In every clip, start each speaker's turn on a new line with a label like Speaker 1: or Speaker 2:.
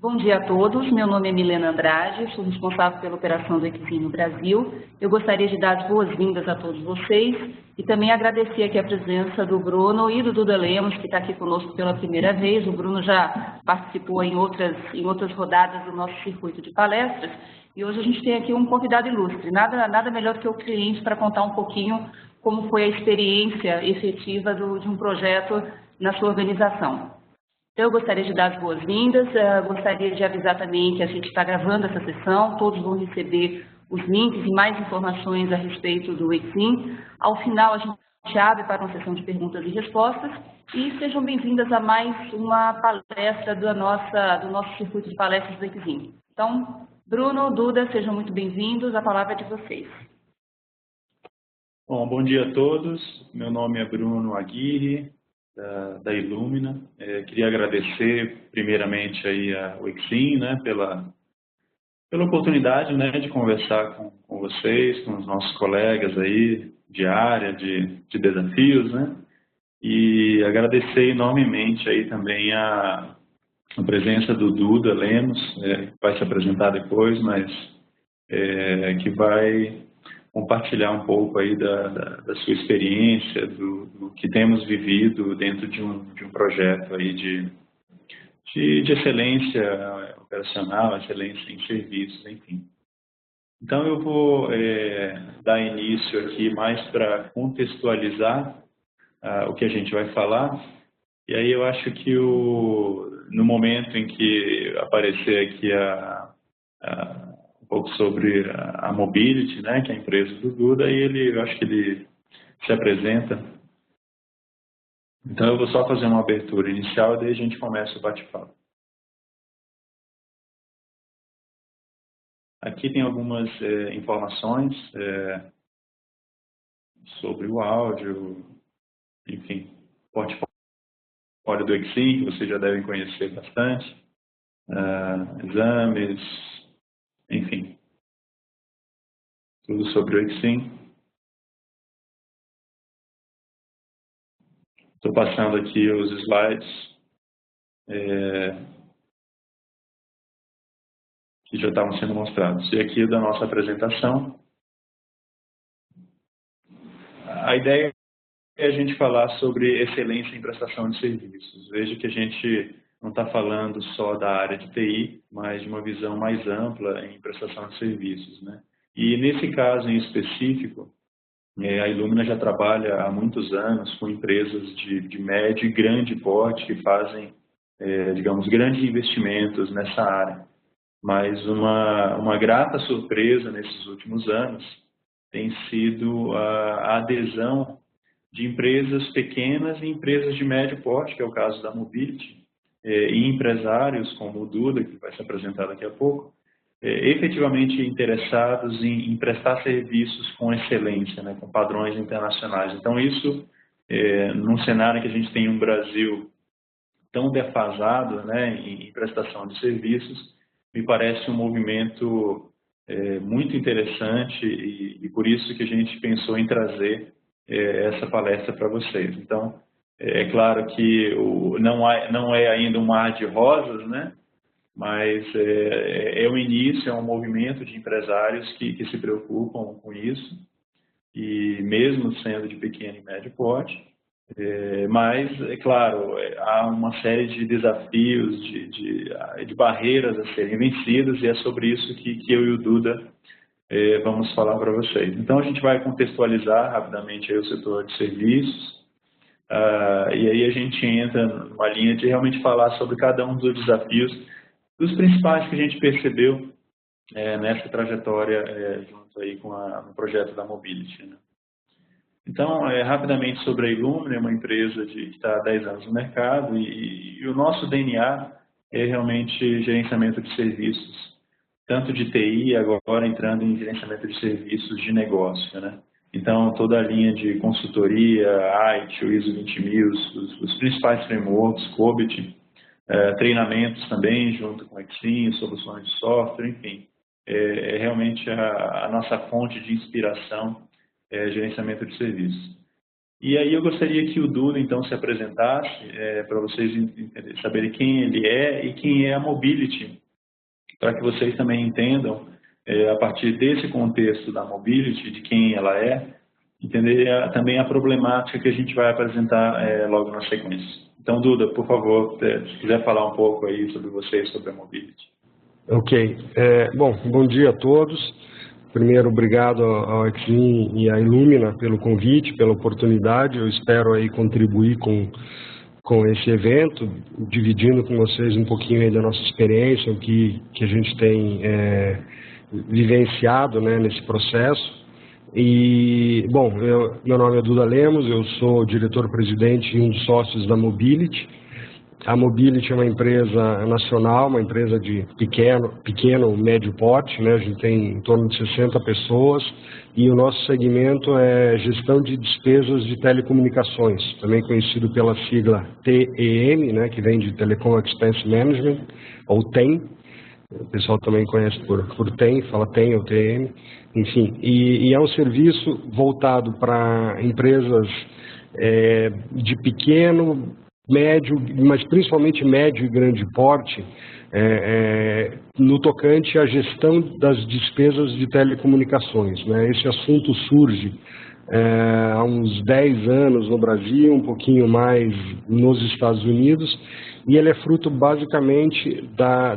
Speaker 1: Bom dia a todos, meu nome é Milena Andrade, sou responsável pela operação do Exim no Brasil. Eu gostaria de dar as boas-vindas a todos vocês e também agradecer aqui a presença do Bruno e do Duda Lemos, que está aqui conosco pela primeira vez. O Bruno já participou em outras rodadas do nosso circuito de palestras e hoje a gente tem aqui um convidado ilustre, nada melhor do que o cliente para contar um pouquinho como foi a experiência efetiva de um projeto na sua organização. Então, eu gostaria de dar as boas-vindas, gostaria de avisar também que a gente está gravando essa sessão, todos vão receber os links e mais informações a respeito do Exim. Ao final, a gente abre para uma sessão de perguntas e respostas e sejam bem-vindas a mais uma palestra do nosso circuito de palestras do Exim. Então, Bruno, Duda, sejam muito bem-vindos, a palavra é de vocês.
Speaker 2: Bom dia a todos, meu nome é Bruno Aguirre, da Illumina. Queria agradecer primeiramente aí ao Exim, né, pela oportunidade, né, de conversar com vocês, com os nossos colegas aí de área, de desafios, né, e agradecer enormemente aí também a presença do Duda Lemos, que vai se apresentar depois, mas que vai compartilhar um pouco aí da sua experiência, do que temos vivido dentro de um projeto aí de excelência operacional, excelência em serviços, enfim. Então eu vou dar início aqui mais para contextualizar o que a gente vai falar, e aí eu acho que no momento em que aparecer aqui um pouco sobre a Mobility, né, que é a empresa do Duda, e eu acho que ele se apresenta. Então eu vou só fazer uma abertura inicial e daí a gente começa o bate-papo. Aqui tem algumas informações sobre o áudio, enfim, portfólio do Exim, que vocês já devem conhecer bastante, exames, enfim, tudo sobre o Exim. Estou passando aqui os slides que já estavam sendo mostrados. E aqui da nossa apresentação. A ideia é a gente falar sobre excelência em prestação de serviços. Veja que a gente não está falando só da área de TI, mas de uma visão mais ampla em prestação de serviços, né? E nesse caso em específico, a Illumina já trabalha há muitos anos com empresas de médio e grande porte que fazem, digamos, grandes investimentos nessa área. Mas uma grata surpresa nesses últimos anos tem sido a adesão de empresas pequenas e empresas de médio porte, que é o caso da Mobility, e empresários como o Duda, que vai se apresentar daqui a pouco, efetivamente interessados em prestar serviços com excelência, né, com padrões internacionais. Então isso, num cenário em que a gente tem um Brasil tão defasado, né, em prestação de serviços, me parece um movimento muito interessante e por isso que a gente pensou em trazer essa palestra para vocês. Então, é claro que não é ainda um mar de rosas, né? Mas é um início, é um movimento de empresários que se preocupam com isso, e mesmo sendo de pequeno e médio porte, mas, é claro, há uma série de desafios, de barreiras a serem vencidas, e é sobre isso que eu e o Duda vamos falar para vocês. Então, a gente vai contextualizar rapidamente aí o setor de serviços, e aí a gente entra numa linha de realmente falar sobre cada um dos desafios, dos principais que a gente percebeu nessa trajetória junto aí com o projeto da Mobility, né? Então, rapidamente sobre a Illumina, é uma empresa que está há 10 anos no mercado e o nosso DNA é realmente gerenciamento de serviços, tanto de TI, agora entrando em gerenciamento de serviços de negócio, né? Então, toda a linha de consultoria, IT, o ISO 20000, os principais frameworks, COBIT, treinamentos também, junto com Exim, soluções de software, enfim. É realmente a nossa fonte de inspiração, gerenciamento de serviços. E aí eu gostaria que o Duda, então, se apresentasse para vocês saberem quem ele é e quem é a Mobility, para que vocês também entendam, a partir desse contexto da Mobility, de quem ela é, entender também a problemática que a gente vai apresentar logo na sequência. Então, Duda, por favor, se quiser falar um pouco aí sobre você e sobre a Mobility.
Speaker 3: Ok. Bom dia a todos. Primeiro, obrigado ao Exim e à Illumina pelo convite, pela oportunidade. Eu espero aí contribuir com esse evento, dividindo com vocês um pouquinho aí da nossa experiência, o que a gente tem vivenciado, né, nesse processo. E, bom, meu nome é Duda Lemos, eu sou diretor-presidente e um dos sócios da Mobility. A Mobility é uma empresa nacional, uma empresa de pequeno, médio porte, né? A gente tem em torno de 60 pessoas e o nosso segmento é gestão de despesas de telecomunicações, também conhecido pela sigla TEM, né? Que vem de Telecom Expense Management, ou TEM. O pessoal também conhece por TEM, fala TEM ou TEM, enfim. E é um serviço voltado para empresas de pequeno, médio, mas principalmente médio e grande porte, no tocante à gestão das despesas de telecomunicações, né? Esse assunto surge há uns 10 anos no Brasil, um pouquinho mais nos Estados Unidos, e ele é fruto basicamente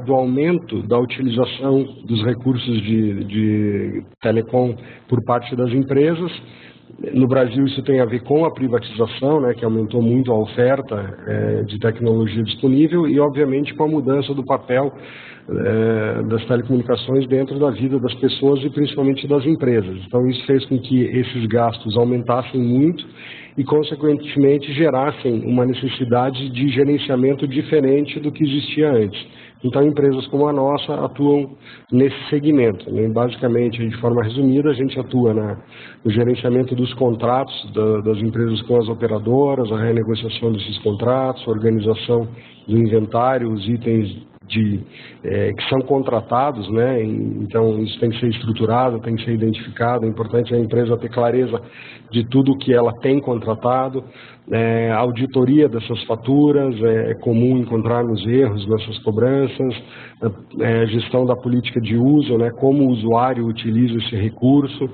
Speaker 3: do aumento da utilização dos recursos de telecom por parte das empresas. No Brasil isso tem a ver com a privatização, né, que aumentou muito a oferta de tecnologia disponível e obviamente com a mudança do papel das telecomunicações dentro da vida das pessoas e principalmente das empresas. Então isso fez com que esses gastos aumentassem muito e consequentemente gerassem uma necessidade de gerenciamento diferente do que existia antes. Então, empresas como a nossa atuam nesse segmento, né? Basicamente, de forma resumida, a gente atua no gerenciamento dos contratos das empresas com as operadoras, a renegociação desses contratos, a organização do inventário, os itens que são contratados, né? Então isso tem que ser estruturado, tem que ser identificado. É importante a empresa ter clareza de tudo o que ela tem contratado, a auditoria dessas faturas, é comum encontrarmos erros nessas cobranças, a gestão da política de uso, né? Como o usuário utiliza esse recurso,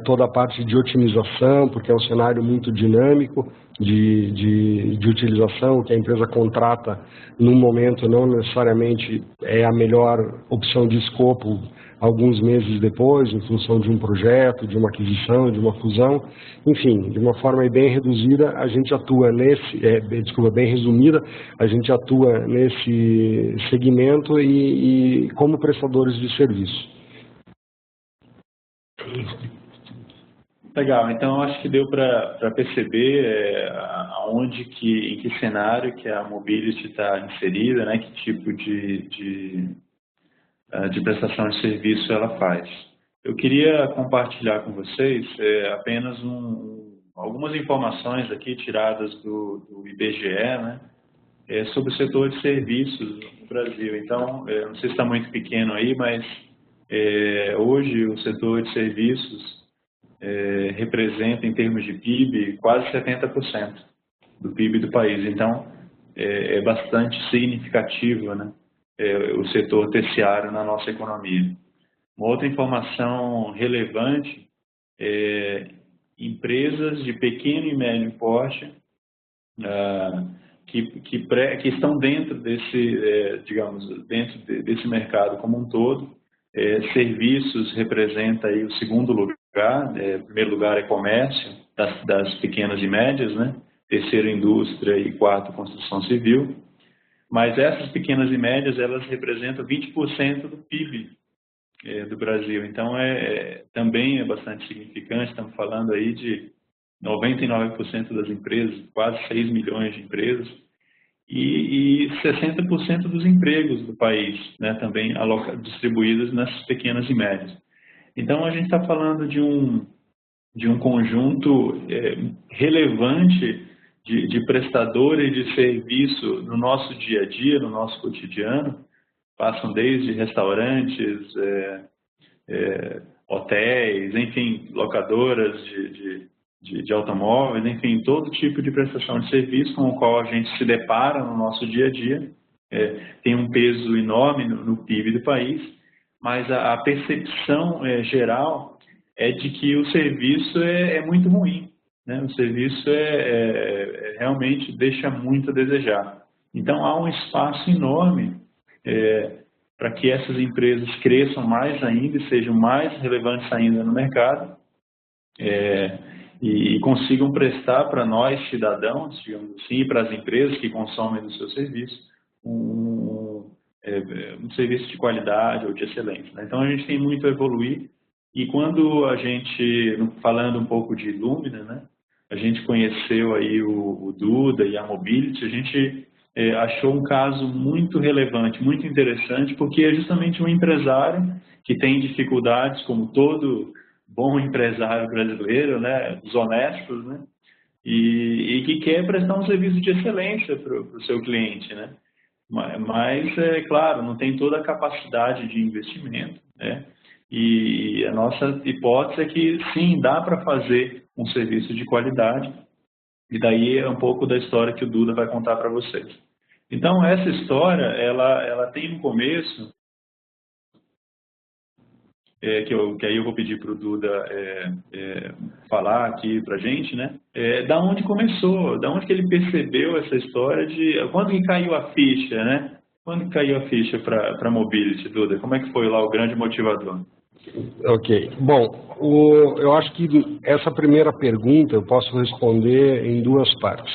Speaker 3: toda a parte de otimização, porque é um cenário muito dinâmico de utilização, que a empresa contrata num momento não necessariamente é a melhor opção de escopo alguns meses depois, em função de um projeto, de uma aquisição, de uma fusão. Enfim, de uma forma bem reduzida, a gente atua bem resumida, a gente atua nesse segmento e como prestadores de serviço.
Speaker 2: Legal, então acho que deu para perceber em que cenário que a Mobility está inserida, né, que tipo de prestação de serviço ela faz. Eu queria compartilhar com vocês apenas algumas informações aqui tiradas do IBGE, né, sobre o setor de serviços no Brasil. Então, não sei se está muito pequeno aí, mas hoje o setor de serviços representa, em termos de PIB, quase 70% do PIB do país. Então, é bastante significativo, né, o setor terciário na nossa economia. Uma outra informação relevante empresas de pequeno e médio porte que estão dentro desse mercado como um todo. Serviços representa aí o segundo lugar. Primeiro lugar é comércio, das pequenas e médias, né? Terceiro, indústria e quarto, construção civil. Mas essas pequenas e médias, elas representam 20% do PIB do Brasil. Então, também é bastante significante. Estamos falando aí de 99% das empresas, quase 6 milhões de empresas, e 60% dos empregos do país, né? Também distribuídos nessas pequenas e médias. Então, a gente está falando de um conjunto relevante de prestadores de serviço no nosso dia a dia, no nosso cotidiano. Passam desde restaurantes, hotéis, enfim, locadoras de automóveis, enfim, todo tipo de prestação de serviço com o qual a gente se depara no nosso dia a dia. Tem um peso enorme no PIB do país, mas a percepção geral é de que o serviço é muito ruim, né? O serviço realmente deixa muito a desejar. Então, há um espaço enorme para que essas empresas cresçam mais ainda e sejam mais relevantes ainda no mercado e consigam prestar para nós, cidadãos, digamos assim, e para as empresas que consomem do seu serviço, um serviço de qualidade ou de excelência, né? Então, a gente tem muito a evoluir. E quando a gente, falando um pouco de Illumina, né, a gente conheceu aí o Duda e a Mobility, a gente achou um caso muito relevante, muito interessante, porque é justamente um empresário que tem dificuldades, como todo bom empresário brasileiro, né, os honestos, né, e que quer prestar um serviço de excelência para o seu cliente, né. Mas, claro, não tem toda a capacidade de investimento, né? E a nossa hipótese é que, sim, dá para fazer um serviço de qualidade, e daí é um pouco da história que o Duda vai contar para vocês. Então, essa história, ela tem um começo, que aí eu vou pedir para o Duda falar aqui para a gente, né? Da onde começou, da onde que ele percebeu essa história quando que caiu a ficha, né? Quando que caiu a ficha para a Mobility, Duda? Como é que foi lá o grande motivador?
Speaker 3: Ok. Bom, eu acho que essa primeira pergunta eu posso responder em duas partes.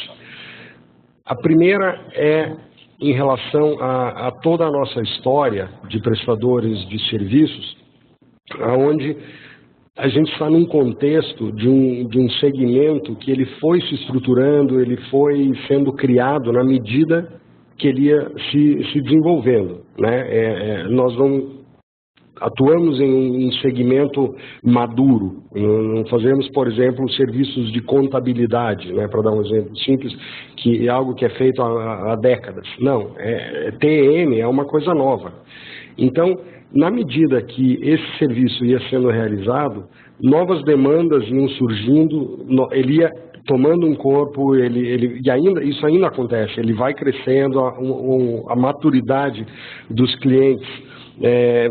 Speaker 3: A primeira é em relação a toda a nossa história de prestadores de serviços, onde a gente está num contexto de um segmento que ele foi se estruturando, ele foi sendo criado na medida que ele ia se desenvolvendo, né? Nós atuamos em um segmento maduro, não fazemos, por exemplo, serviços de contabilidade, né, para dar um exemplo simples, que é algo que é feito há décadas. Não, TM é uma coisa nova. Então, na medida que esse serviço ia sendo realizado, novas demandas iam surgindo, ele ia tomando um corpo, isso ainda acontece, ele vai crescendo, a maturidade dos clientes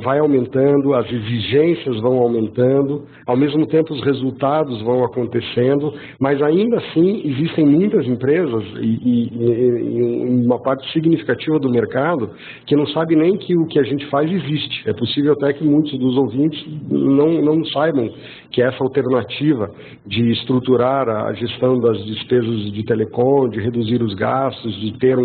Speaker 3: vai aumentando, as exigências vão aumentando, ao mesmo tempo os resultados vão acontecendo, mas ainda assim existem muitas empresas e uma parte significativa do mercado que não sabe nem que o que a gente faz existe. É possível até que muitos dos ouvintes não saibam que essa alternativa de estruturar a gestão das despesas de telecom, de reduzir os gastos, de ter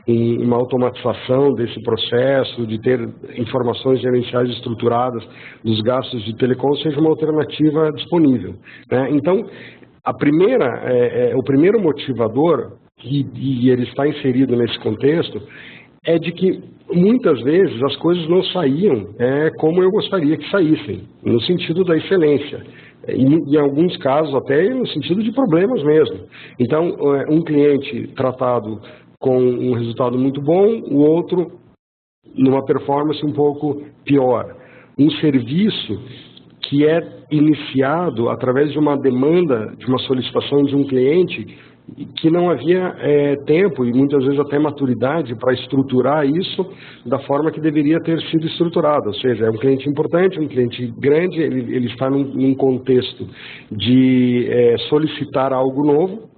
Speaker 3: uma automatização desse processo, de ter informações gerenciais estruturadas dos gastos de telecom seja uma alternativa disponível, né? Então, o primeiro motivador, e ele está inserido nesse contexto, é de que muitas vezes as coisas não saíam como eu gostaria que saíssem, no sentido da excelência. Em alguns casos até no sentido de problemas mesmo. Então, um cliente tratado com um resultado muito bom, o outro numa performance um pouco pior. Um serviço que é iniciado através de uma demanda, de uma solicitação de um cliente que não havia tempo e muitas vezes até maturidade para estruturar isso da forma que deveria ter sido estruturado. Ou seja, é um cliente importante, um cliente grande, ele está num contexto de solicitar algo novo,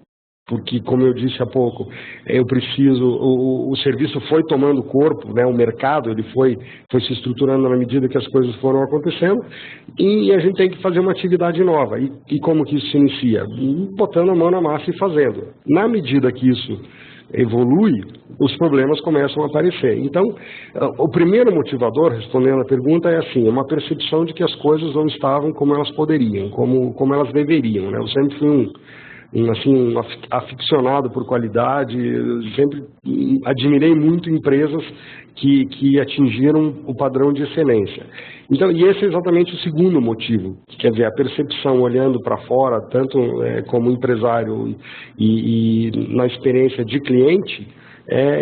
Speaker 3: porque, como eu disse há pouco, o serviço foi tomando corpo, né, o mercado ele foi se estruturando na medida que as coisas foram acontecendo, e a gente tem que fazer uma atividade nova. E como que isso se inicia? Botando a mão na massa e fazendo. Na medida que isso evolui, os problemas começam a aparecer. Então, o primeiro motivador, respondendo a pergunta, é assim, uma percepção de que as coisas não estavam como elas poderiam, como elas deveriam, né? Eu sempre fui um aficionado por qualidade, eu sempre admirei muito empresas que atingiram o padrão de excelência. Então, e esse é exatamente o segundo motivo, quer dizer, a percepção olhando para fora, tanto como empresário e na experiência de cliente,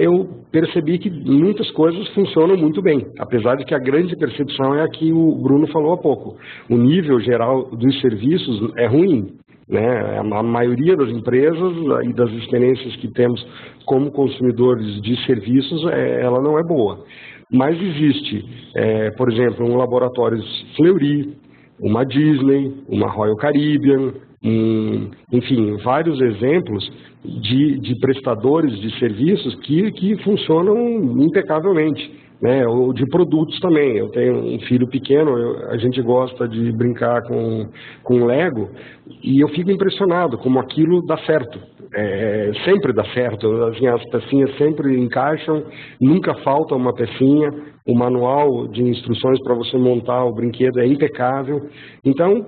Speaker 3: eu percebi que muitas coisas funcionam muito bem, apesar de que a grande percepção é a que o Bruno falou há pouco. O nível geral dos serviços é ruim. né? A maioria das empresas e das experiências que temos como consumidores de serviços, ela não é boa. Mas existe, por exemplo, um laboratório Fleury, uma Disney, uma Royal Caribbean, enfim, vários exemplos de prestadores de serviços que funcionam impecavelmente, né? Ou de produtos também. Eu tenho um filho pequeno, a gente gosta de brincar com Lego, e eu fico impressionado como aquilo dá certo. Sempre dá certo, assim, as pecinhas sempre encaixam, nunca falta uma pecinha, o manual de instruções para você montar o brinquedo é impecável. Então,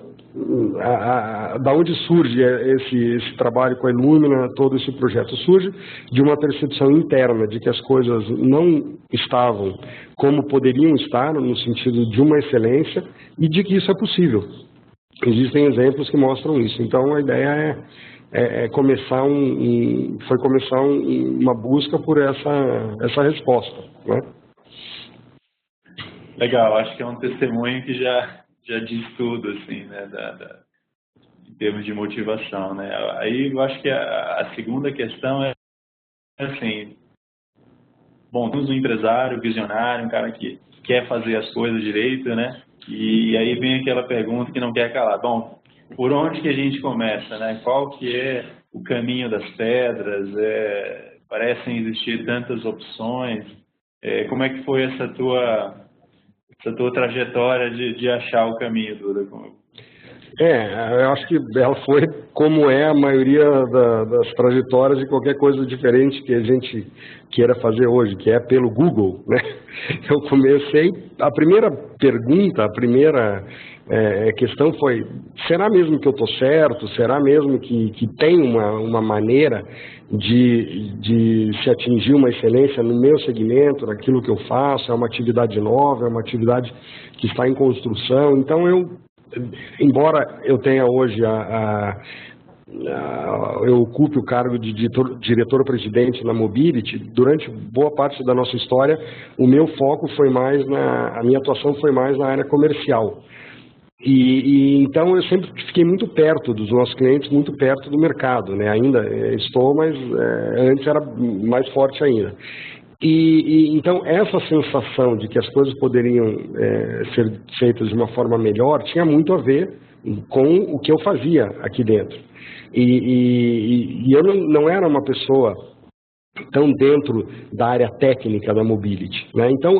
Speaker 3: da onde surge esse trabalho com a Illumina, todo esse projeto? Surge de uma percepção interna de que as coisas não estavam como poderiam estar, no sentido de uma excelência, e de que isso é possível. Existem exemplos que mostram isso. Então, a ideia começar uma busca por essa resposta, né?
Speaker 2: Legal, acho que é um testemunho que já diz tudo, assim, né, em termos de motivação, né? Aí eu acho que a segunda questão é, assim, bom, temos um empresário, visionário, um cara que quer fazer as coisas direito, né? E aí vem aquela pergunta que não quer calar. Bom, por onde que a gente começa, né? Qual que é o caminho das pedras? Parecem existir tantas opções. Como é que foi essa tua trajetória de achar o caminho, Duda?
Speaker 3: Eu acho que ela foi como é a maioria das trajetórias de qualquer coisa diferente que a gente queira fazer hoje, que é pelo Google, né? Eu comecei, a primeira pergunta, a primeira questão foi: será mesmo que eu estou certo? Será mesmo que tem uma maneira de se atingir uma excelência no meu segmento, naquilo que eu faço? É uma atividade nova, é uma atividade que está em construção. Então, embora eu tenha hoje eu ocupe o cargo de diretor-presidente na Mobility, durante boa parte da nossa história, o meu foco foi mais a minha atuação foi mais na área comercial. Então eu sempre fiquei muito perto dos nossos clientes, muito perto do mercado, né? Ainda estou, mas antes era mais forte ainda. Então essa sensação de que as coisas poderiam ser feitas de uma forma melhor tinha muito a ver com o que eu fazia aqui dentro. E eu não era uma pessoa tão dentro da área técnica da Mobility, né? Então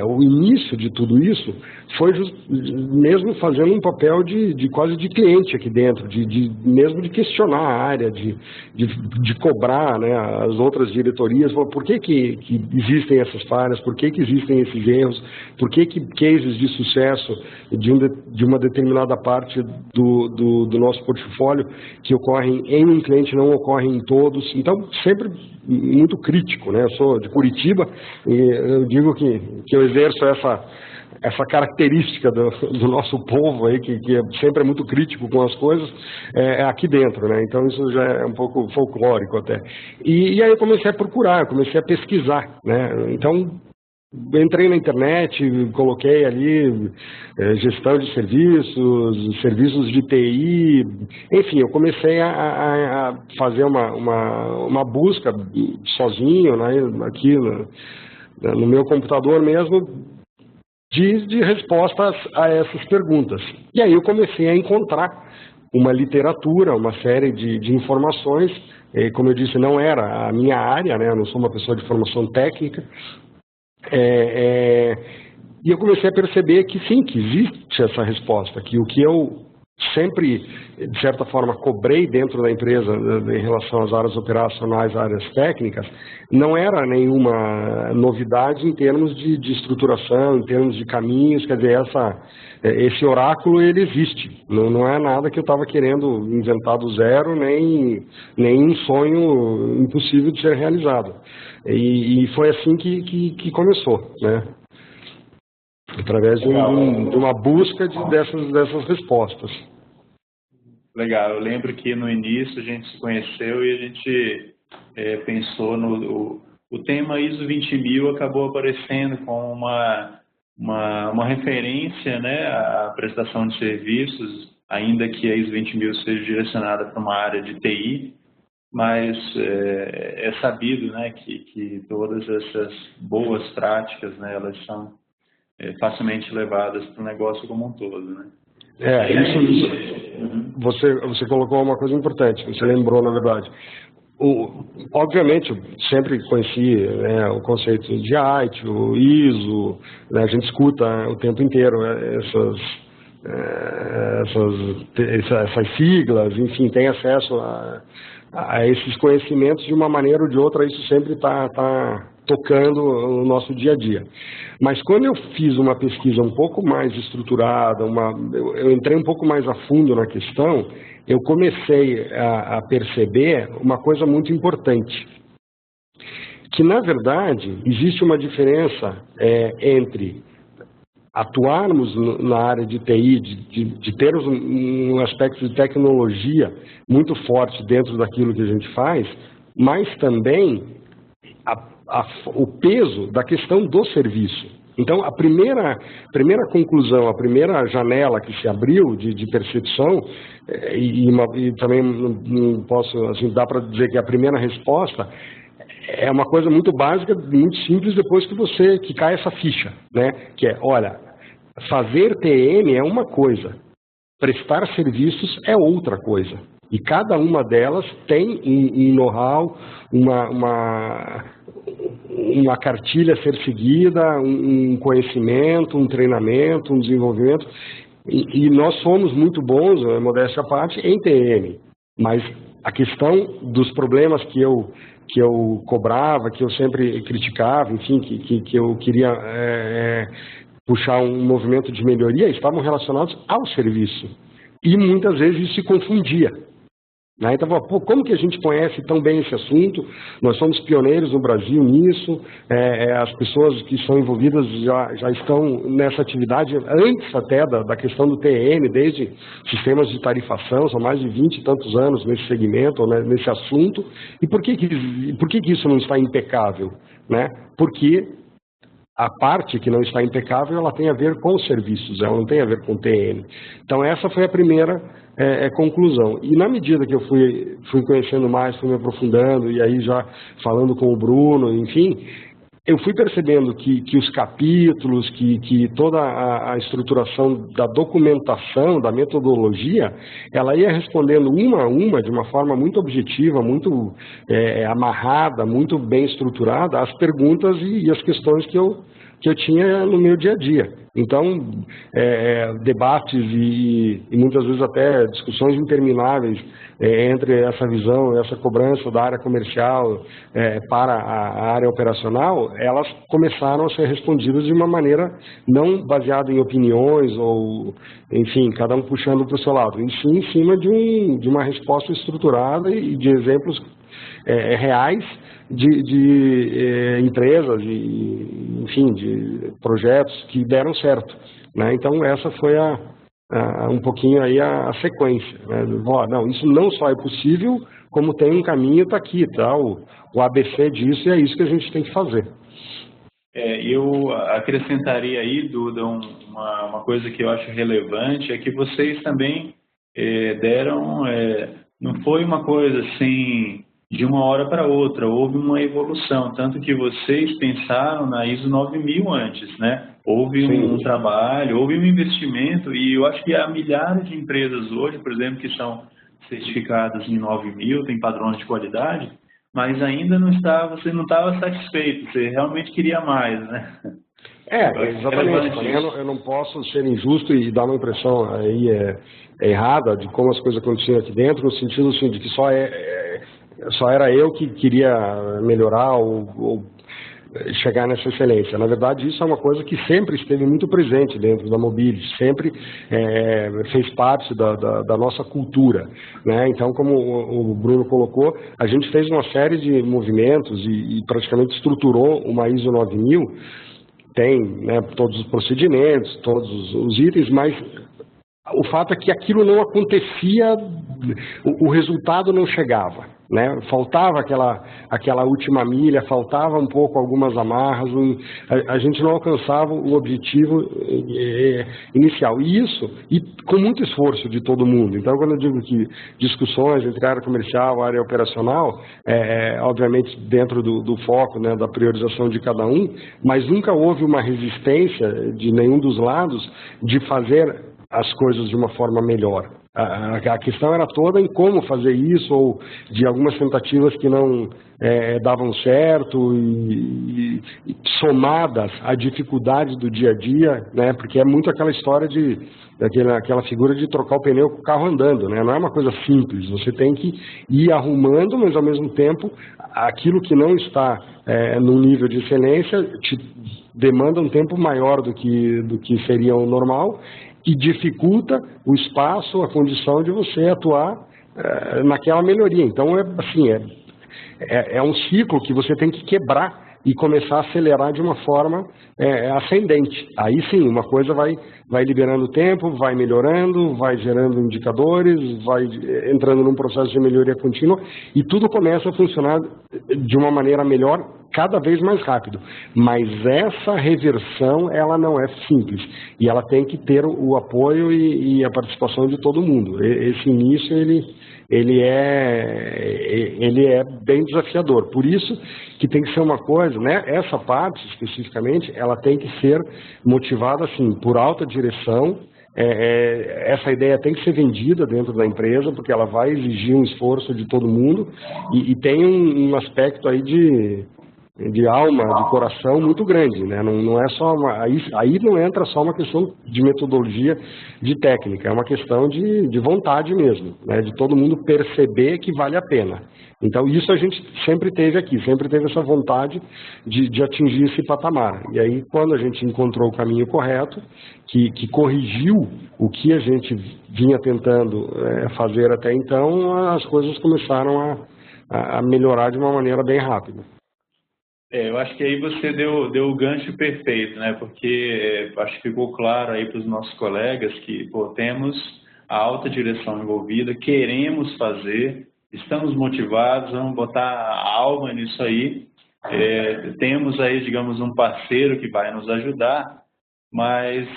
Speaker 3: o início de tudo isso foi mesmo fazendo um papel de quase de cliente aqui dentro, mesmo de questionar a área, de cobrar, né, as outras diretorias, por que existem essas falhas, por que existem esses erros, por que cases de sucesso de uma determinada parte do nosso portfólio que ocorrem em um cliente não ocorrem em todos. Então, sempre muito crítico, né? Eu sou de Curitiba e eu digo que eu exerço essa característica do nosso povo aí, que sempre é muito crítico com as coisas, aqui dentro, né? Então isso já é um pouco folclórico até. E aí eu comecei a procurar, comecei a pesquisar, né? Então entrei na internet, coloquei ali gestão de serviços de TI, enfim, eu comecei a fazer uma busca sozinho, né, aqui no meu computador mesmo, de respostas a essas perguntas. E aí eu comecei a encontrar uma literatura, uma série de informações. Como eu disse, não era a minha área, né? Eu não sou uma pessoa de formação técnica. E eu comecei a perceber que sim, que existe essa resposta, que o que eu sempre, de certa forma, cobrei dentro da empresa em relação às áreas operacionais, áreas técnicas, não era nenhuma novidade em termos de estruturação, em termos de caminhos. Quer dizer, esse oráculo, ele existe, não é nada que eu estava querendo inventar do zero, nem um sonho impossível de ser realizado. E foi assim que começou, né? Através de uma busca dessas respostas.
Speaker 2: Legal, eu lembro que no início a gente se conheceu e a gente pensou o tema ISO 20000 acabou aparecendo como uma referência, né, à prestação de serviços ainda que a ISO 20000 seja direcionada para uma área de TI, mas é sabido, né, que todas essas boas práticas, né, elas são facilmente levadas para o negócio como um todo, né?
Speaker 3: Você colocou uma coisa importante, você lembrou, na verdade. Obviamente, eu sempre conheci, né, o conceito de ITIL, o ISO, né, a gente escuta o tempo inteiro essas siglas, enfim, tem acesso a esses conhecimentos de uma maneira ou de outra, isso sempre está tocando o nosso dia a dia. Mas quando eu fiz uma pesquisa um pouco mais estruturada, eu entrei um pouco mais a fundo na questão, eu comecei a perceber uma coisa muito importante, que na verdade existe uma diferença entre atuarmos na área de TI, de termos um aspecto de tecnologia muito forte dentro daquilo que a gente faz, mas também o peso da questão do serviço. Então, a primeira conclusão, a primeira janela que se abriu de percepção, e também não posso, assim, dá para dizer que a primeira resposta é uma coisa muito básica, muito simples, depois que cai essa ficha, né? Que é, olha, fazer TM é uma coisa, prestar serviços é outra coisa. E cada uma delas tem um know-how, uma cartilha a ser seguida, um conhecimento, um treinamento, um desenvolvimento. E nós somos muito bons, modéstia à parte, em TM. Mas a questão dos problemas que eu cobrava, que eu sempre criticava, enfim, que eu queria puxar um movimento de melhoria, estavam relacionados ao serviço. E muitas vezes isso se confundia. Então, como que a gente conhece tão bem esse assunto? Nós somos pioneiros no Brasil nisso, as pessoas que são envolvidas já estão nessa atividade antes até da questão do TN, desde sistemas de tarifação, são mais de 20 e tantos anos nesse segmento, né, nesse assunto. E por que isso não está impecável? Né? Porque a parte que não está impecável, ela tem a ver com os serviços, ela não tem a ver com o TN. Então, essa foi a primeira conclusão. E na medida que eu fui conhecendo mais, fui me aprofundando, e aí já falando com o Bruno, enfim, eu fui percebendo que os capítulos, que toda a estruturação da documentação, da metodologia, ela ia respondendo uma a uma, de uma forma muito objetiva, muito amarrada, muito bem estruturada, as perguntas e as questões que eu tinha no meu dia a dia. Então, debates e muitas vezes até discussões intermináveis entre essa visão, essa cobrança da área comercial para a área operacional, elas começaram a ser respondidas de uma maneira não baseada em opiniões ou, enfim, cada um puxando para o seu lado, e sim em cima de uma resposta estruturada e de exemplos reais de empresas, enfim, de projetos que deram certo, né? Então, essa foi um pouquinho aí a sequência, né? Não, isso não só é possível, como tem um caminho, está aqui, tá? O ABC disso, e é isso que a gente tem que fazer.
Speaker 2: Eu acrescentaria aí, Duda, uma coisa que eu acho relevante, é que vocês também deram, não foi uma coisa assim de uma hora para outra, houve uma evolução, tanto que vocês pensaram na ISO 9000 antes, né? Houve um trabalho, houve um investimento, e eu acho que há milhares de empresas hoje, por exemplo, que são certificadas em 9000, tem padrões de qualidade, mas ainda você não estava satisfeito, você realmente queria mais, né?
Speaker 3: Exatamente. Eu não posso ser injusto e dar uma impressão aí errada de como as coisas aconteciam aqui dentro, no sentido assim, de que só era eu que queria melhorar ou chegar nessa excelência. Na verdade, isso é uma coisa que sempre esteve muito presente dentro da Mobility, sempre fez parte da nossa cultura, né? Então, como o Bruno colocou, a gente fez uma série de movimentos e praticamente estruturou uma ISO 9000, tem, né, todos os procedimentos, todos os itens, mas o fato é que aquilo não acontecia, o resultado não chegava. né? Faltava aquela última milha, faltava um pouco algumas amarras, a gente não alcançava o objetivo inicial. E isso, e com muito esforço de todo mundo. Então, quando eu digo que discussões entre a área comercial e a área operacional, obviamente dentro do foco, né, da priorização de cada um, mas nunca houve uma resistência de nenhum dos lados de fazer as coisas de uma forma melhor. A questão era toda em como fazer isso, ou de algumas tentativas que não davam certo, e somadas à dificuldade do dia a dia, né, porque é muito aquela história aquela figura de trocar o pneu com o carro andando, né, não é uma coisa simples, você tem que ir arrumando, mas ao mesmo tempo aquilo que não está num nível de excelência te demanda um tempo maior do que seria o normal, e dificulta o espaço, a condição de você atuar naquela melhoria. Então, é um ciclo que você tem que quebrar e começar a acelerar de uma forma ascendente. Aí sim, uma coisa vai liberando tempo, vai melhorando, vai gerando indicadores, vai entrando num processo de melhoria contínua, e tudo começa a funcionar de uma maneira melhor, cada vez mais rápido. Mas essa reversão, ela não é simples, e ela tem que ter o apoio e a participação de todo mundo. Esse início, ele é bem desafiador. Por isso que tem que ser uma coisa, né? Essa parte especificamente, ela tem que ser motivada assim, por alta direção. Essa ideia tem que ser vendida dentro da empresa, porque ela vai exigir um esforço de todo mundo, e tem um aspecto aí de alma, de coração muito grande, né? Não é só aí não entra só uma questão de metodologia, de técnica, é uma questão de vontade mesmo, né? De todo mundo perceber que vale a pena. Então isso a gente sempre teve aqui, sempre teve essa vontade de atingir esse patamar. E aí quando a gente encontrou o caminho correto, que corrigiu o que a gente vinha tentando fazer até então, as coisas começaram a melhorar de uma maneira bem rápida.
Speaker 2: Eu acho que aí você deu o gancho perfeito, né? Porque acho que ficou claro aí para os nossos colegas que temos a alta direção envolvida, queremos fazer, estamos motivados, vamos botar a alma nisso aí. Temos aí, digamos, um parceiro que vai nos ajudar, mas,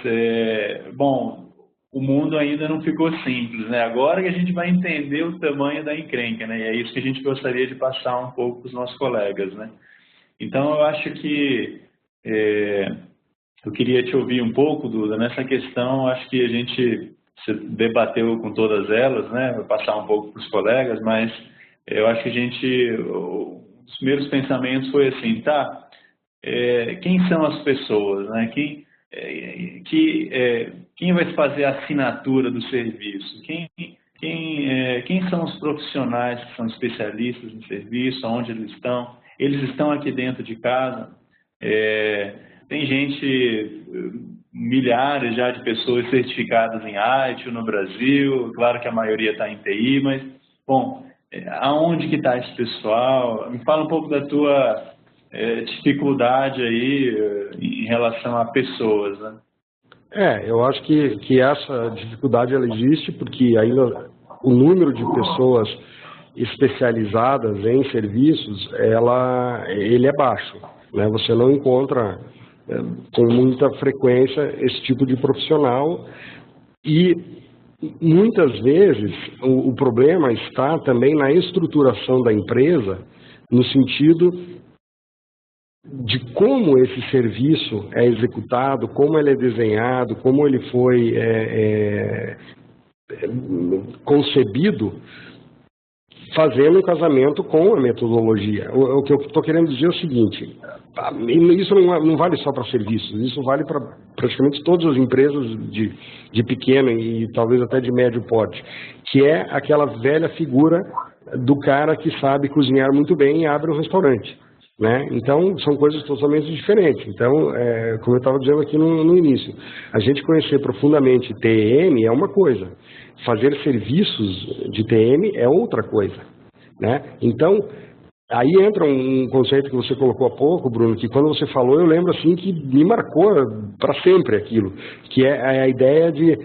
Speaker 2: o mundo ainda não ficou simples, né? Agora que a gente vai entender o tamanho da encrenca, né? E é isso que a gente gostaria de passar um pouco para os nossos colegas, né? Então, eu acho que eu queria te ouvir um pouco, Duda, nessa questão. Acho que a gente debateu com todas elas, né? Vou passar um pouco para os colegas, mas eu acho que os primeiros pensamentos foi assim, quem são as pessoas, né? Quem vai fazer a assinatura do serviço? Quem são os profissionais que são especialistas no serviço, onde eles estão? Eles estão aqui dentro de casa. Tem gente, milhares já de pessoas certificadas em ITIL no Brasil. Claro que a maioria está em TI, mas, aonde que está esse pessoal? Me fala um pouco da tua dificuldade aí em relação a pessoas, né?
Speaker 3: Eu acho que essa dificuldade ela existe porque ainda o número de pessoas especializadas em serviços, ele é baixo, né? Você não encontra com muita frequência esse tipo de profissional, e muitas vezes o problema está também na estruturação da empresa, no sentido de como esse serviço é executado, como ele é desenhado, como ele foi concebido, fazendo um casamento com a metodologia. O que eu estou querendo dizer é o seguinte: isso não vale só para serviços, isso vale para praticamente todas as empresas de pequeno e talvez até de médio porte, que é aquela velha figura do cara que sabe cozinhar muito bem e abre um restaurante, né? Então, são coisas totalmente diferentes. Então, como eu estava dizendo aqui no início, a gente conhecer profundamente TM é uma coisa, fazer serviços de TM é outra coisa, né? Então, aí entra um conceito que você colocou há pouco, Bruno, que quando você falou, eu lembro assim que me marcou para sempre aquilo, que é a ideia de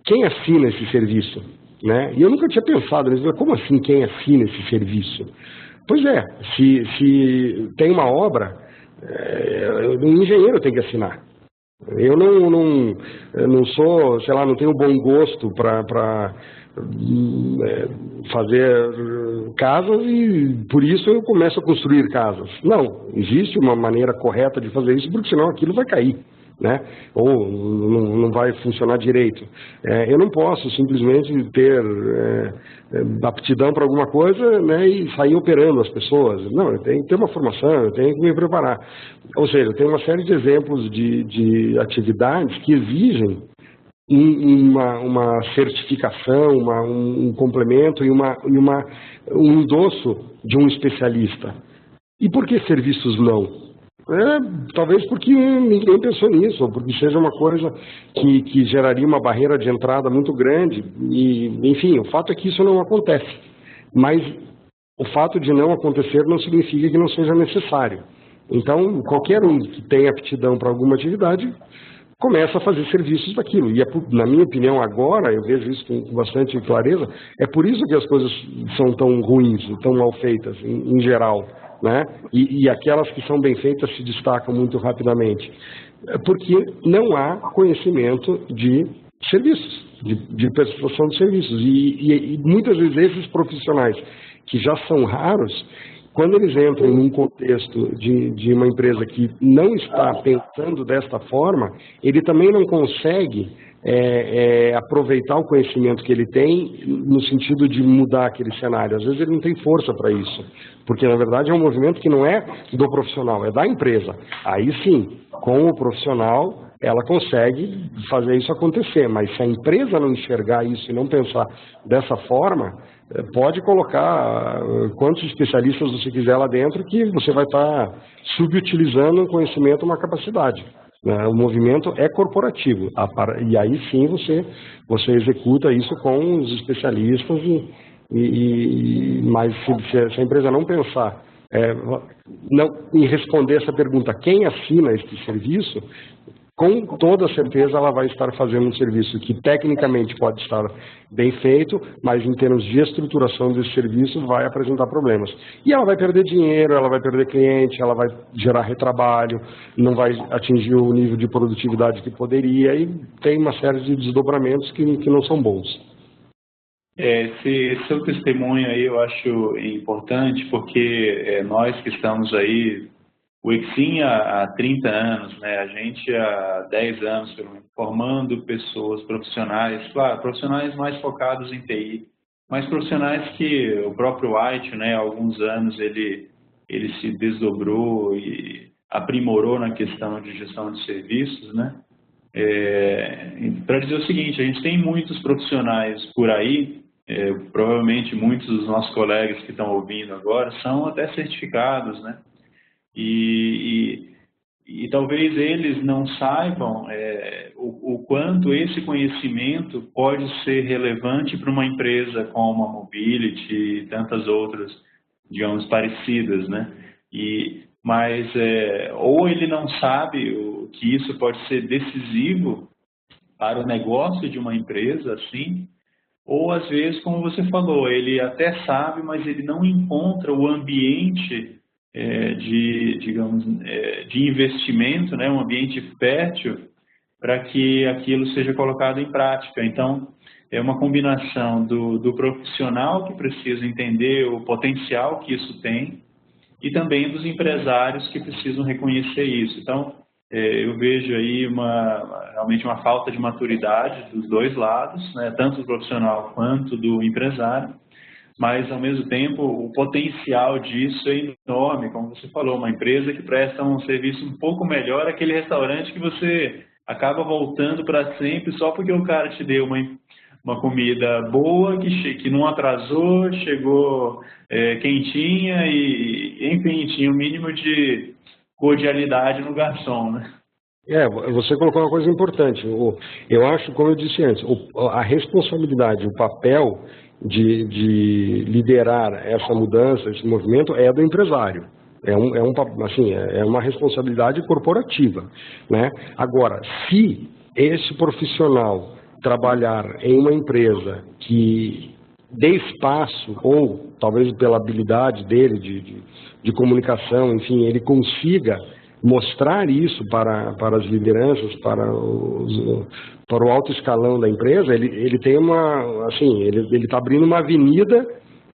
Speaker 3: quem assina esse serviço, né? E eu nunca tinha pensado nisso. Como assim quem assina esse serviço? Pois é, se tem uma obra, um engenheiro tem que assinar. Eu não sou, sei lá, não tenho bom gosto para fazer casas e por isso eu começo a construir casas. Não, existe uma maneira correta de fazer isso, porque senão aquilo vai cair, né? Ou não vai funcionar direito. Eu não posso simplesmente ter aptidão para alguma coisa, né, e sair operando as pessoas. Não, eu tenho que ter uma formação, eu tenho que me preparar. Ou seja, eu tenho uma série de exemplos de atividades que exigem uma certificação, um complemento e um endosso de um especialista. E por que serviços não? Talvez porque ninguém pensou nisso, ou porque seja uma coisa que geraria uma barreira de entrada muito grande. E, enfim, o fato é que isso não acontece. Mas o fato de não acontecer não significa que não seja necessário. Então, qualquer um que tenha aptidão para alguma atividade começa a fazer serviços daquilo. E, na minha opinião, agora, eu vejo isso com bastante clareza, é por isso que as coisas são tão ruins, tão mal feitas, em geral, né? E aquelas que são bem feitas se destacam muito rapidamente. Porque não há conhecimento de serviços, de prestação de serviços. E muitas vezes esses profissionais, que já são raros, quando eles entram num contexto de uma empresa que não está pensando desta forma, ele também não consegue aproveitar o conhecimento que ele tem no sentido de mudar aquele cenário. Às vezes ele não tem força para isso, porque na verdade é um movimento que não é do profissional, é da empresa. Aí sim, com o profissional, ela consegue fazer isso acontecer, mas se a empresa não enxergar isso e não pensar dessa forma, pode colocar quantos especialistas você quiser lá dentro que você vai estar subutilizando um conhecimento, uma capacidade. O movimento é corporativo, e aí sim você executa isso com os especialistas, mas se a empresa não pensar em responder essa pergunta, quem assina este serviço, com toda certeza ela vai estar fazendo um serviço que tecnicamente pode estar bem feito, mas em termos de estruturação desse serviço vai apresentar problemas. E ela vai perder dinheiro, ela vai perder cliente, ela vai gerar retrabalho, não vai atingir o nível de produtividade que poderia, e tem uma série de desdobramentos que não são bons.
Speaker 2: Esse seu testemunho aí eu acho importante, porque nós que estamos aí, o Exim há 30 anos, né? A gente há 10 anos, pelo menos, formando pessoas profissionais, claro, profissionais mais focados em TI, mas profissionais que o próprio White, né, há alguns anos, ele se desdobrou e aprimorou na questão de gestão de serviços, né? Para dizer o seguinte, a gente tem muitos profissionais por aí, provavelmente muitos dos nossos colegas que estão ouvindo agora são até certificados, né? E talvez eles não saibam o quanto esse conhecimento pode ser relevante para uma empresa como a Mobility e tantas outras, digamos, parecidas, né? Mas ou ele não sabe que isso pode ser decisivo para o negócio de uma empresa, assim, ou às vezes, como você falou, ele até sabe, mas ele não encontra o ambiente de investimento, né, um ambiente fértil para que aquilo seja colocado em prática. Então, é uma combinação do profissional que precisa entender o potencial que isso tem e também dos empresários que precisam reconhecer isso. Então, eu vejo aí realmente uma falta de maturidade dos dois lados, né, tanto do profissional quanto do empresário, mas, ao mesmo tempo, o potencial disso é enorme, como você falou, uma empresa que presta um serviço um pouco melhor, aquele restaurante que você acaba voltando para sempre só porque o cara te deu uma comida boa, que não atrasou, chegou quentinha e, enfim, tinha o mínimo de cordialidade no garçom, né?
Speaker 3: Você colocou uma coisa importante. Eu acho, como eu disse antes, a responsabilidade, o papel de liderar essa mudança, esse movimento, é do empresário. É uma responsabilidade corporativa, né? Agora, se esse profissional trabalhar em uma empresa que dê espaço, ou talvez pela habilidade dele de comunicação, enfim, ele consiga mostrar isso para as lideranças, para o alto escalão da empresa, ele tem ele está abrindo uma avenida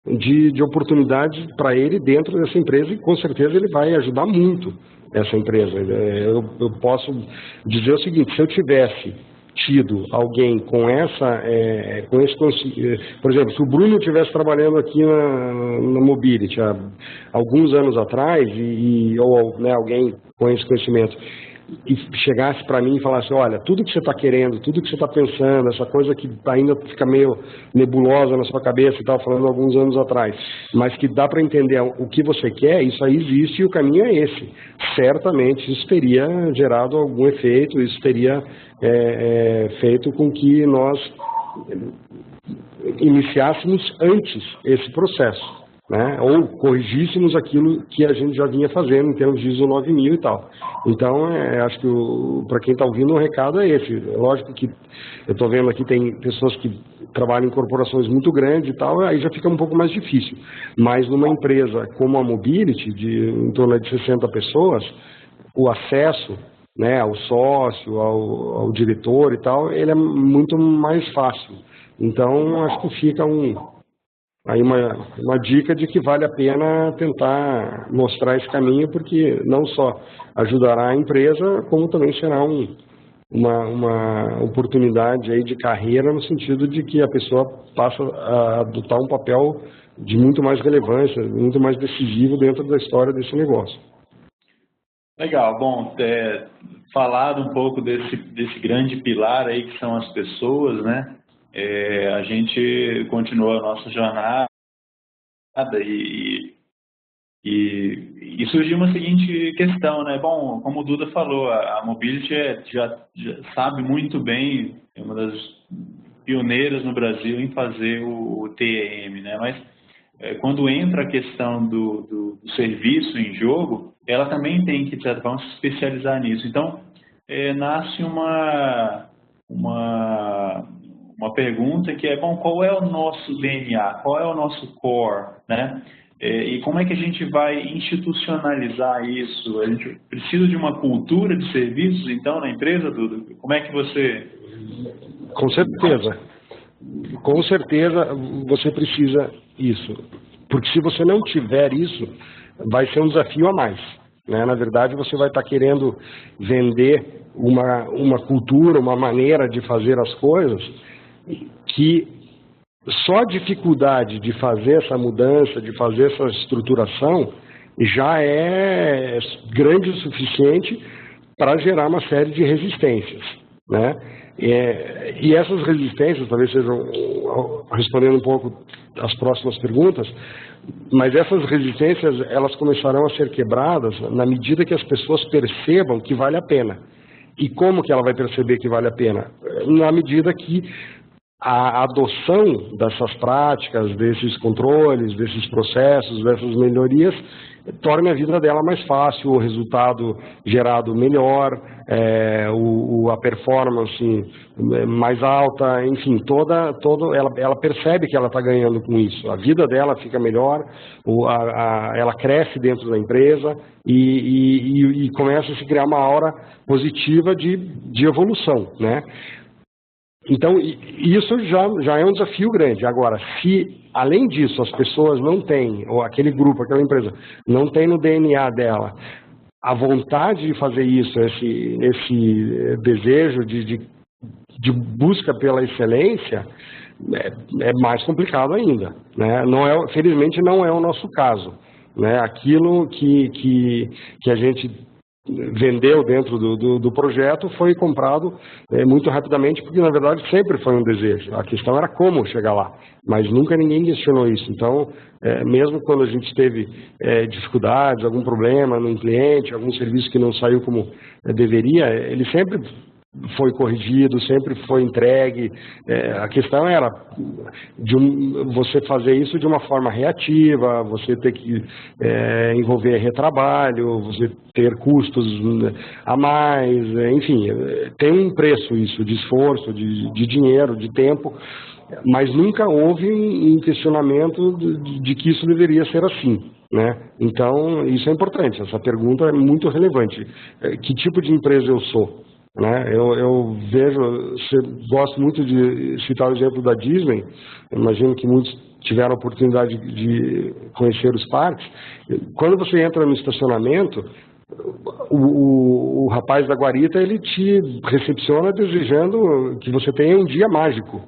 Speaker 3: de oportunidades para ele dentro dessa empresa, e com certeza ele vai ajudar muito essa empresa. Eu posso dizer o seguinte: se eu tivesse tido alguém com esse, por exemplo, se o Bruno estivesse trabalhando aqui na Mobility há alguns anos atrás, ou né, alguém com esse conhecimento, e chegasse para mim e falasse: olha, tudo que você está querendo, tudo que você está pensando, essa coisa que ainda fica meio nebulosa na sua cabeça, e estava falando alguns anos atrás, mas que dá para entender o que você quer, isso aí existe e o caminho é esse. Certamente isso teria gerado algum efeito, isso teria feito com que nós iniciássemos antes esse processo, né? Ou corrigíssemos aquilo que a gente já vinha fazendo em termos de ISO 9000 e tal. Então, acho que para quem está ouvindo, o recado é esse. Lógico que eu estou vendo aqui, tem pessoas que trabalham em corporações muito grandes e tal, aí já fica um pouco mais difícil. Mas numa empresa como a Mobility, em torno de 60 pessoas, o acesso, né, ao sócio, ao diretor e tal, ele é muito mais fácil. Então, acho que fica aí uma dica de que vale a pena tentar mostrar esse caminho, porque não só ajudará a empresa, como também será uma oportunidade aí de carreira, no sentido de que a pessoa passa a adotar um papel de muito mais relevância, muito mais decisivo dentro da história desse negócio.
Speaker 2: Legal, bom, falado um pouco desse grande pilar aí que são as pessoas, né? A gente continuou a nossa jornada e surgiu uma seguinte questão, né? Bom, como o Duda falou, a Mobility já sabe muito bem, é uma das pioneiras no Brasil em fazer o TEM, né? Mas quando entra a questão do serviço em jogo, ela também tem que, de certa forma, se especializar nisso. Então, nasce uma pergunta que é: bom, qual é o nosso DNA, qual é o nosso core, né? E como é que a gente vai institucionalizar isso? A gente precisa de uma cultura de serviços, então, na empresa, Duda? Como é que você...
Speaker 3: Com certeza. Com certeza você precisa isso. Porque se você não tiver isso, vai ser um desafio a mais, né? Na verdade, você vai estar querendo vender uma cultura, uma maneira de fazer as coisas que só a dificuldade de fazer essa mudança, de fazer essa estruturação, já é grande o suficiente para gerar uma série de resistências, né? E essas resistências, talvez sejam, respondendo um pouco as próximas perguntas, mas essas resistências, elas começarão a ser quebradas na medida que as pessoas percebam que vale a pena. E como que ela vai perceber que vale a pena? Na medida que a adoção dessas práticas, desses controles, desses processos, dessas melhorias, torne a vida dela mais fácil, o resultado gerado melhor, a performance mais alta, enfim, ela percebe que ela está ganhando com isso. A vida dela fica melhor, ela cresce dentro da empresa e começa a se criar uma aura positiva de evolução, né? Então, isso já é um desafio grande. Agora, se, além disso, as pessoas não têm, ou aquele grupo, aquela empresa, não tem no DNA dela a vontade de fazer isso, esse desejo de busca pela excelência, é mais complicado ainda, né? Felizmente, não é o nosso caso, né? Aquilo que a gente vendeu dentro do projeto foi comprado muito rapidamente, porque na verdade sempre foi um desejo. A questão era como chegar lá, mas nunca ninguém questionou isso. Então, mesmo quando a gente teve dificuldades, algum problema num cliente, algum serviço que não saiu como deveria, ele sempre foi corrigido, sempre foi entregue. A questão era você fazer isso de uma forma reativa, você ter que envolver retrabalho, você ter custos a mais, enfim, tem um preço isso, de esforço, de dinheiro, de tempo, mas nunca houve um questionamento de que isso deveria ser assim, né? Então, isso é importante, essa pergunta é muito relevante. Que tipo de empresa eu sou? Né? Eu vejo, gosto muito de citar o exemplo da Disney, imagino que muitos tiveram a oportunidade de conhecer os parques. Quando você entra no estacionamento, o rapaz da guarita, ele te recepciona desejando que você tenha um dia mágico.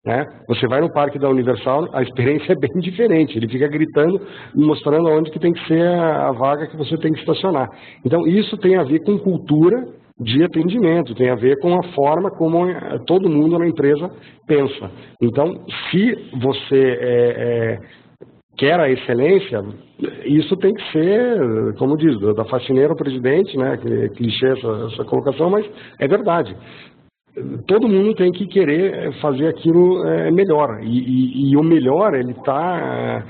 Speaker 3: Né? Você vai no parque da Universal, a experiência é bem diferente, ele fica gritando, mostrando onde que tem que ser a vaga que você tem que estacionar. Então isso tem a ver com cultura de atendimento, tem a ver com a forma como todo mundo na empresa pensa. Então, se você quer a excelência, isso tem que ser, como diz, da faxineira ao presidente, né? Que é clichê essa colocação, mas é verdade. Todo mundo tem que querer fazer aquilo melhor, e o melhor ele está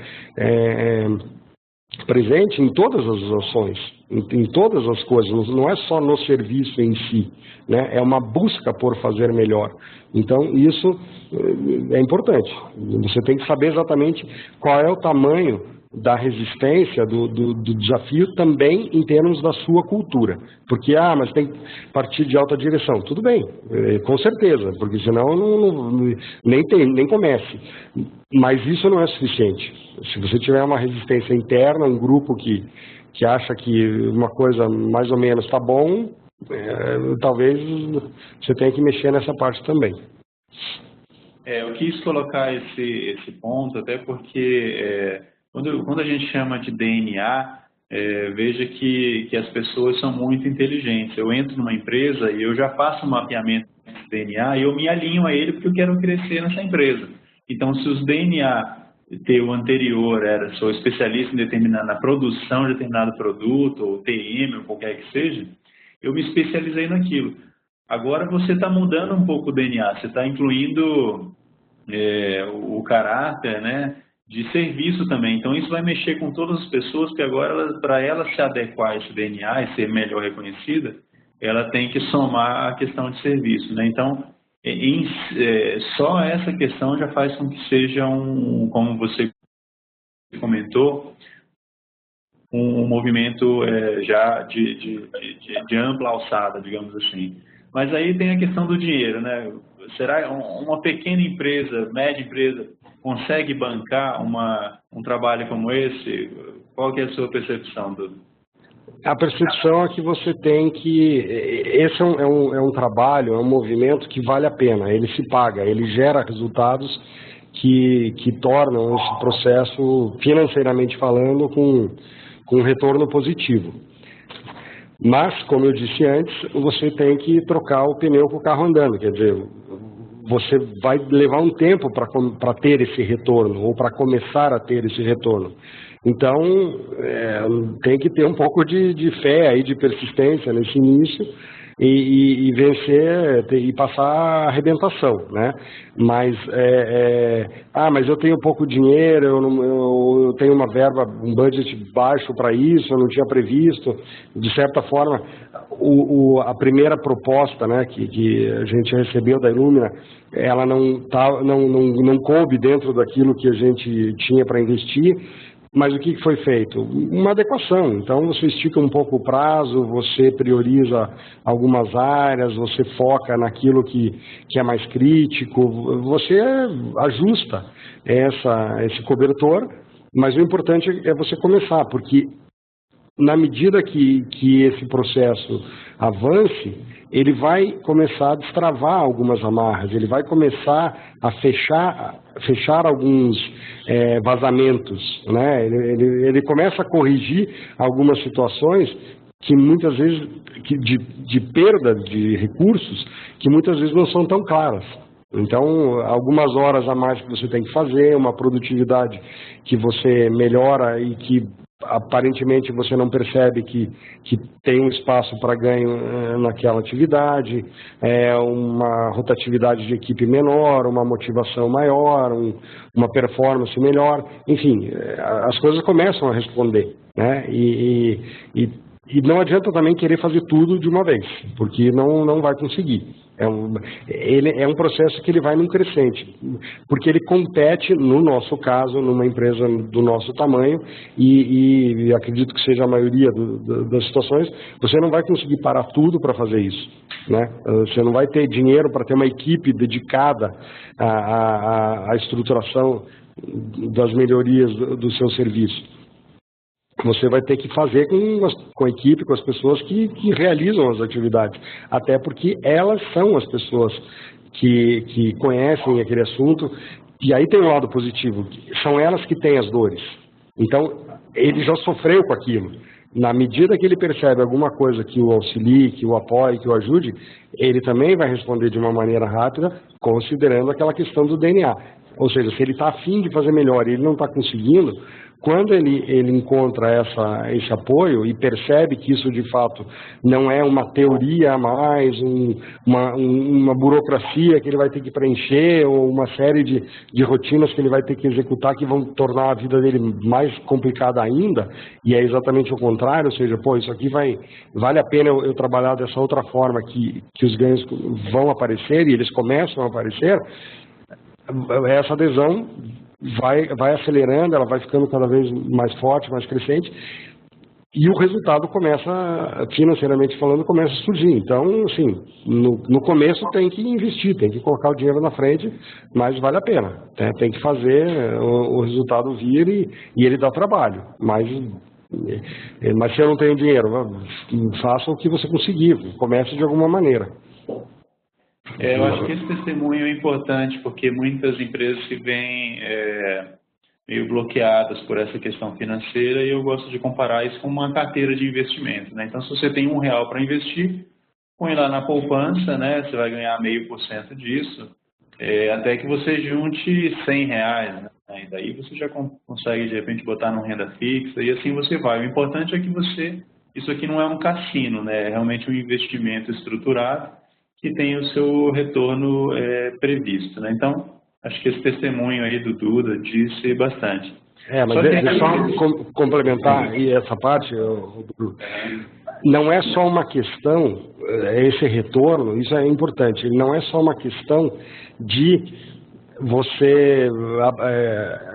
Speaker 3: presente em todas as ações, em todas as coisas, não é só no serviço em si, né? É uma busca por fazer melhor. Então isso é importante, você tem que saber exatamente qual é o tamanho da resistência, do desafio também em termos da sua cultura, porque mas tem que partir de alta direção, tudo bem, com certeza, porque senão nem comece, mas isso não é suficiente. Se você tiver uma resistência interna, um grupo que acha que uma coisa mais ou menos está bom, talvez você tenha que mexer nessa parte também.
Speaker 2: Eu quis colocar esse ponto até porque quando a gente chama de DNA, veja que as pessoas são muito inteligentes. Eu entro numa empresa e eu já faço um mapeamento de DNA e eu me alinho a ele porque eu quero crescer nessa empresa. Então, se os DNA o anterior sou especialista na produção de determinado produto, ou TM, ou qualquer que seja, eu me especializei naquilo. Agora você está mudando um pouco o DNA, você está incluindo o caráter, né, de serviço também. Então isso vai mexer com todas as pessoas, que agora para ela se adequar a esse DNA e ser melhor reconhecida, ela tem que somar a questão de serviço, né? Então só essa questão já faz com que seja como você comentou, um movimento já de ampla alçada, digamos assim. Mas aí tem a questão do dinheiro, né? Será uma pequena empresa, média empresa, consegue bancar um trabalho como esse? Qual que é a sua percepção, Duda?
Speaker 3: A percepção é que você tem que... Esse é um trabalho, é um movimento que vale a pena, ele se paga, ele gera resultados que tornam esse processo, financeiramente falando, com um retorno positivo. Mas, como eu disse antes, você tem que trocar o pneu com o carro andando, quer dizer, você vai levar um tempo para ter esse retorno, ou para começar a ter esse retorno. Então, tem que ter um pouco de fé, aí, de persistência nesse início, e vencer e passar a arrebentação, né? Mas mas eu tenho pouco dinheiro, eu tenho uma verba, um budget baixo para isso, eu não tinha previsto. De certa forma, a primeira proposta, né, que a gente recebeu da Illumina, ela não coube dentro daquilo que a gente tinha para investir. Mas o que foi feito? Uma adequação. Então você estica um pouco o prazo, você prioriza algumas áreas, você foca naquilo que é mais crítico, você ajusta esse cobertor, mas o importante é você começar, porque na medida que esse processo avance, ele vai começar a destravar algumas amarras, ele vai começar a fechar alguns vazamentos, né? Ele começa a corrigir algumas situações que muitas vezes, de perda de recursos, que muitas vezes não são tão claras. Então, algumas horas a mais que você tem que fazer, uma produtividade que você melhora e que aparentemente você não percebe que tem um espaço para ganho naquela atividade, uma rotatividade de equipe menor, uma motivação maior, uma performance melhor, enfim, as coisas começam a responder, né? E não adianta também querer fazer tudo de uma vez, porque não vai conseguir. Ele é um processo que ele vai num crescente, porque ele compete, no nosso caso, numa empresa do nosso tamanho, e acredito que seja a maioria das situações, você não vai conseguir parar tudo para fazer isso, né? Você não vai ter dinheiro para ter uma equipe dedicada à estruturação das melhorias do seu serviço. Você vai ter que fazer com a equipe, com as pessoas que realizam as atividades, até porque elas são as pessoas que conhecem aquele assunto, e aí tem um lado positivo, são elas que têm as dores. Então, ele já sofreu com aquilo. Na medida que ele percebe alguma coisa que o auxilie, que o apoie, que o ajude, ele também vai responder de uma maneira rápida, considerando aquela questão do DNA. Ou seja, se ele está afim de fazer melhor e ele não está conseguindo, quando ele encontra esse apoio e percebe que isso de fato não é uma teoria a mais, uma burocracia que ele vai ter que preencher ou uma série de rotinas que ele vai ter que executar que vão tornar a vida dele mais complicada ainda, e é exatamente o contrário, ou seja, isso aqui vale a pena eu trabalhar dessa outra forma que os ganhos vão aparecer e eles começam a aparecer, essa adesão vai acelerando, ela vai ficando cada vez mais forte, mais crescente, e o resultado começa, financeiramente falando, começa a surgir. Então, assim, no começo tem que investir, tem que colocar o dinheiro na frente, mas vale a pena, né? Tem que fazer o resultado vir e ele dá trabalho, mas se eu não tenho dinheiro, faça o que você conseguir, comece de alguma maneira.
Speaker 2: Eu acho que esse testemunho é importante, porque muitas empresas se veem meio bloqueadas por essa questão financeira, e eu gosto de comparar isso com uma carteira de investimento, né? Então, se você tem R$1 para investir, põe lá na poupança, né? Você vai ganhar 0,5% disso, até que você junte R$100, né? E daí você já consegue, de repente, botar numa renda fixa, e assim você vai. O importante é que isso aqui não é um cassino, né? É realmente um investimento estruturado, que tem o seu retorno previsto, né? Então, acho que esse testemunho aí do Duda disse bastante.
Speaker 3: Mas só complementar aí essa parte, não é só uma questão, esse retorno, isso é importante, ele não é só uma questão de você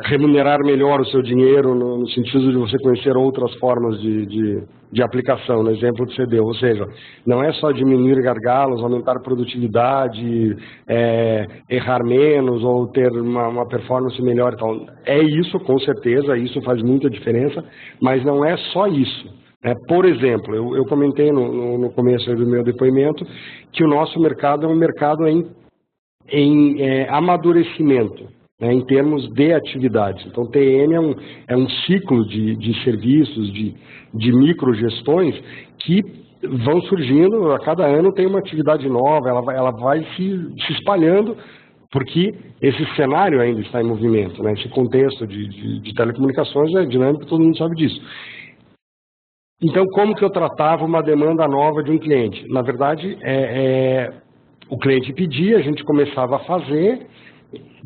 Speaker 3: remunerar melhor o seu dinheiro no sentido de você conhecer outras formas de aplicação, no exemplo que você deu. Ou seja, não é só diminuir gargalos, aumentar produtividade, errar menos ou ter uma performance melhor e tal. É isso, com certeza, isso faz muita diferença, mas não é só isso. Por exemplo, eu comentei no começo do meu depoimento que o nosso mercado é um mercado em amadurecimento, né, em termos de atividades. Então, TM é um ciclo de serviços, de microgestões que vão surgindo, a cada ano tem uma atividade nova, ela vai se espalhando, porque esse cenário ainda está em movimento, né, esse contexto de telecomunicações é dinâmico, todo mundo sabe disso. Então, como que eu tratava uma demanda nova de um cliente? Na verdade, o cliente pedia, a gente começava a fazer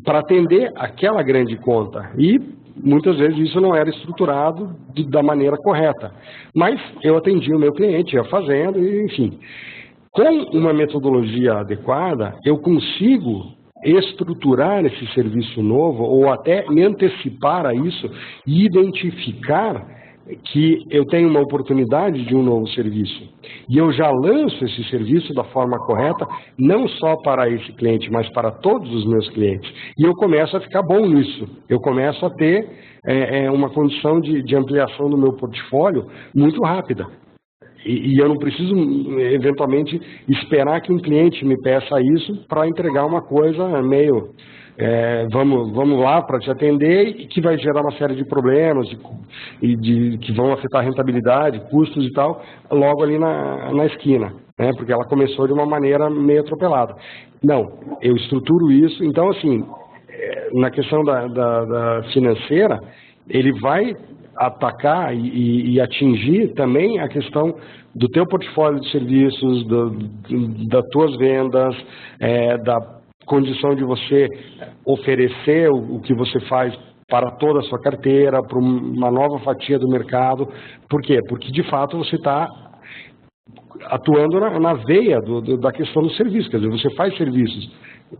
Speaker 3: para atender aquela grande conta. E muitas vezes isso não era estruturado da maneira correta. Mas eu atendia o meu cliente, ia fazendo, e, enfim. Com uma metodologia adequada, eu consigo estruturar esse serviço novo ou até me antecipar a isso e identificar que eu tenho uma oportunidade de um novo serviço. E eu já lanço esse serviço da forma correta, não só para esse cliente, mas para todos os meus clientes. E eu começo a ficar bom nisso. Eu começo a ter uma condição de ampliação do meu portfólio muito rápida. E eu não preciso, eventualmente, esperar que um cliente me peça isso para entregar uma coisa meio... vamos lá para te atender, e que vai gerar uma série de problemas que vão afetar a rentabilidade, custos e tal, logo ali na esquina, né? Porque ela começou de uma maneira meio atropelada. Não, eu estruturo isso. Então, assim, na questão da financeira, ele vai atacar e atingir também a questão do teu portfólio de serviços, das tuas vendas, da condição de você oferecer o que você faz para toda a sua carteira, para uma nova fatia do mercado. Por quê? Porque, de fato, você está atuando na veia da questão do serviço, quer dizer, você faz serviços.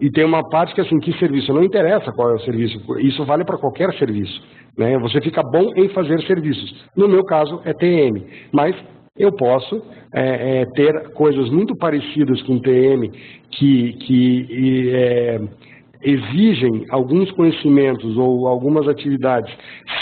Speaker 3: E tem uma parte que, assim, que serviço, não interessa qual é o serviço, isso vale para qualquer serviço, né? Você fica bom em fazer serviços. No meu caso, é TM, mas eu posso ter coisas muito parecidas com TM que exigem alguns conhecimentos ou algumas atividades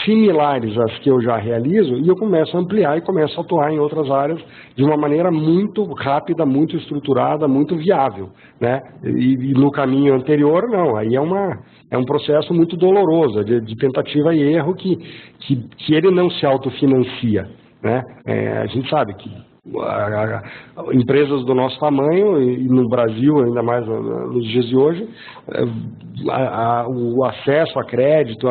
Speaker 3: similares às que eu já realizo, e eu começo a ampliar e começo a atuar em outras áreas de uma maneira muito rápida, muito estruturada, muito viável, né? E no caminho anterior, não, aí é um processo muito doloroso, de tentativa e erro que ele não se autofinancia, né? A gente sabe que empresas do nosso tamanho, e no Brasil, ainda mais nos dias de hoje, o acesso a crédito,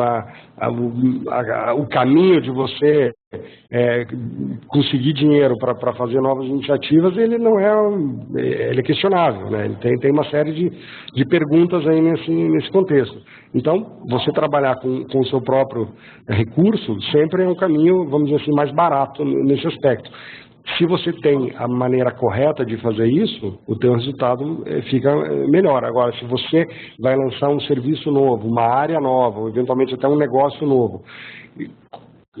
Speaker 3: o caminho de você conseguir dinheiro para fazer novas iniciativas, ele não ele é questionável, né? Ele tem uma série de perguntas aí nesse contexto. Então, você trabalhar com o seu próprio recurso sempre é um caminho, vamos dizer assim, mais barato nesse aspecto. Se você tem a maneira correta de fazer isso, o teu resultado fica melhor. Agora, se você vai lançar um serviço novo, uma área nova, ou eventualmente até um negócio novo,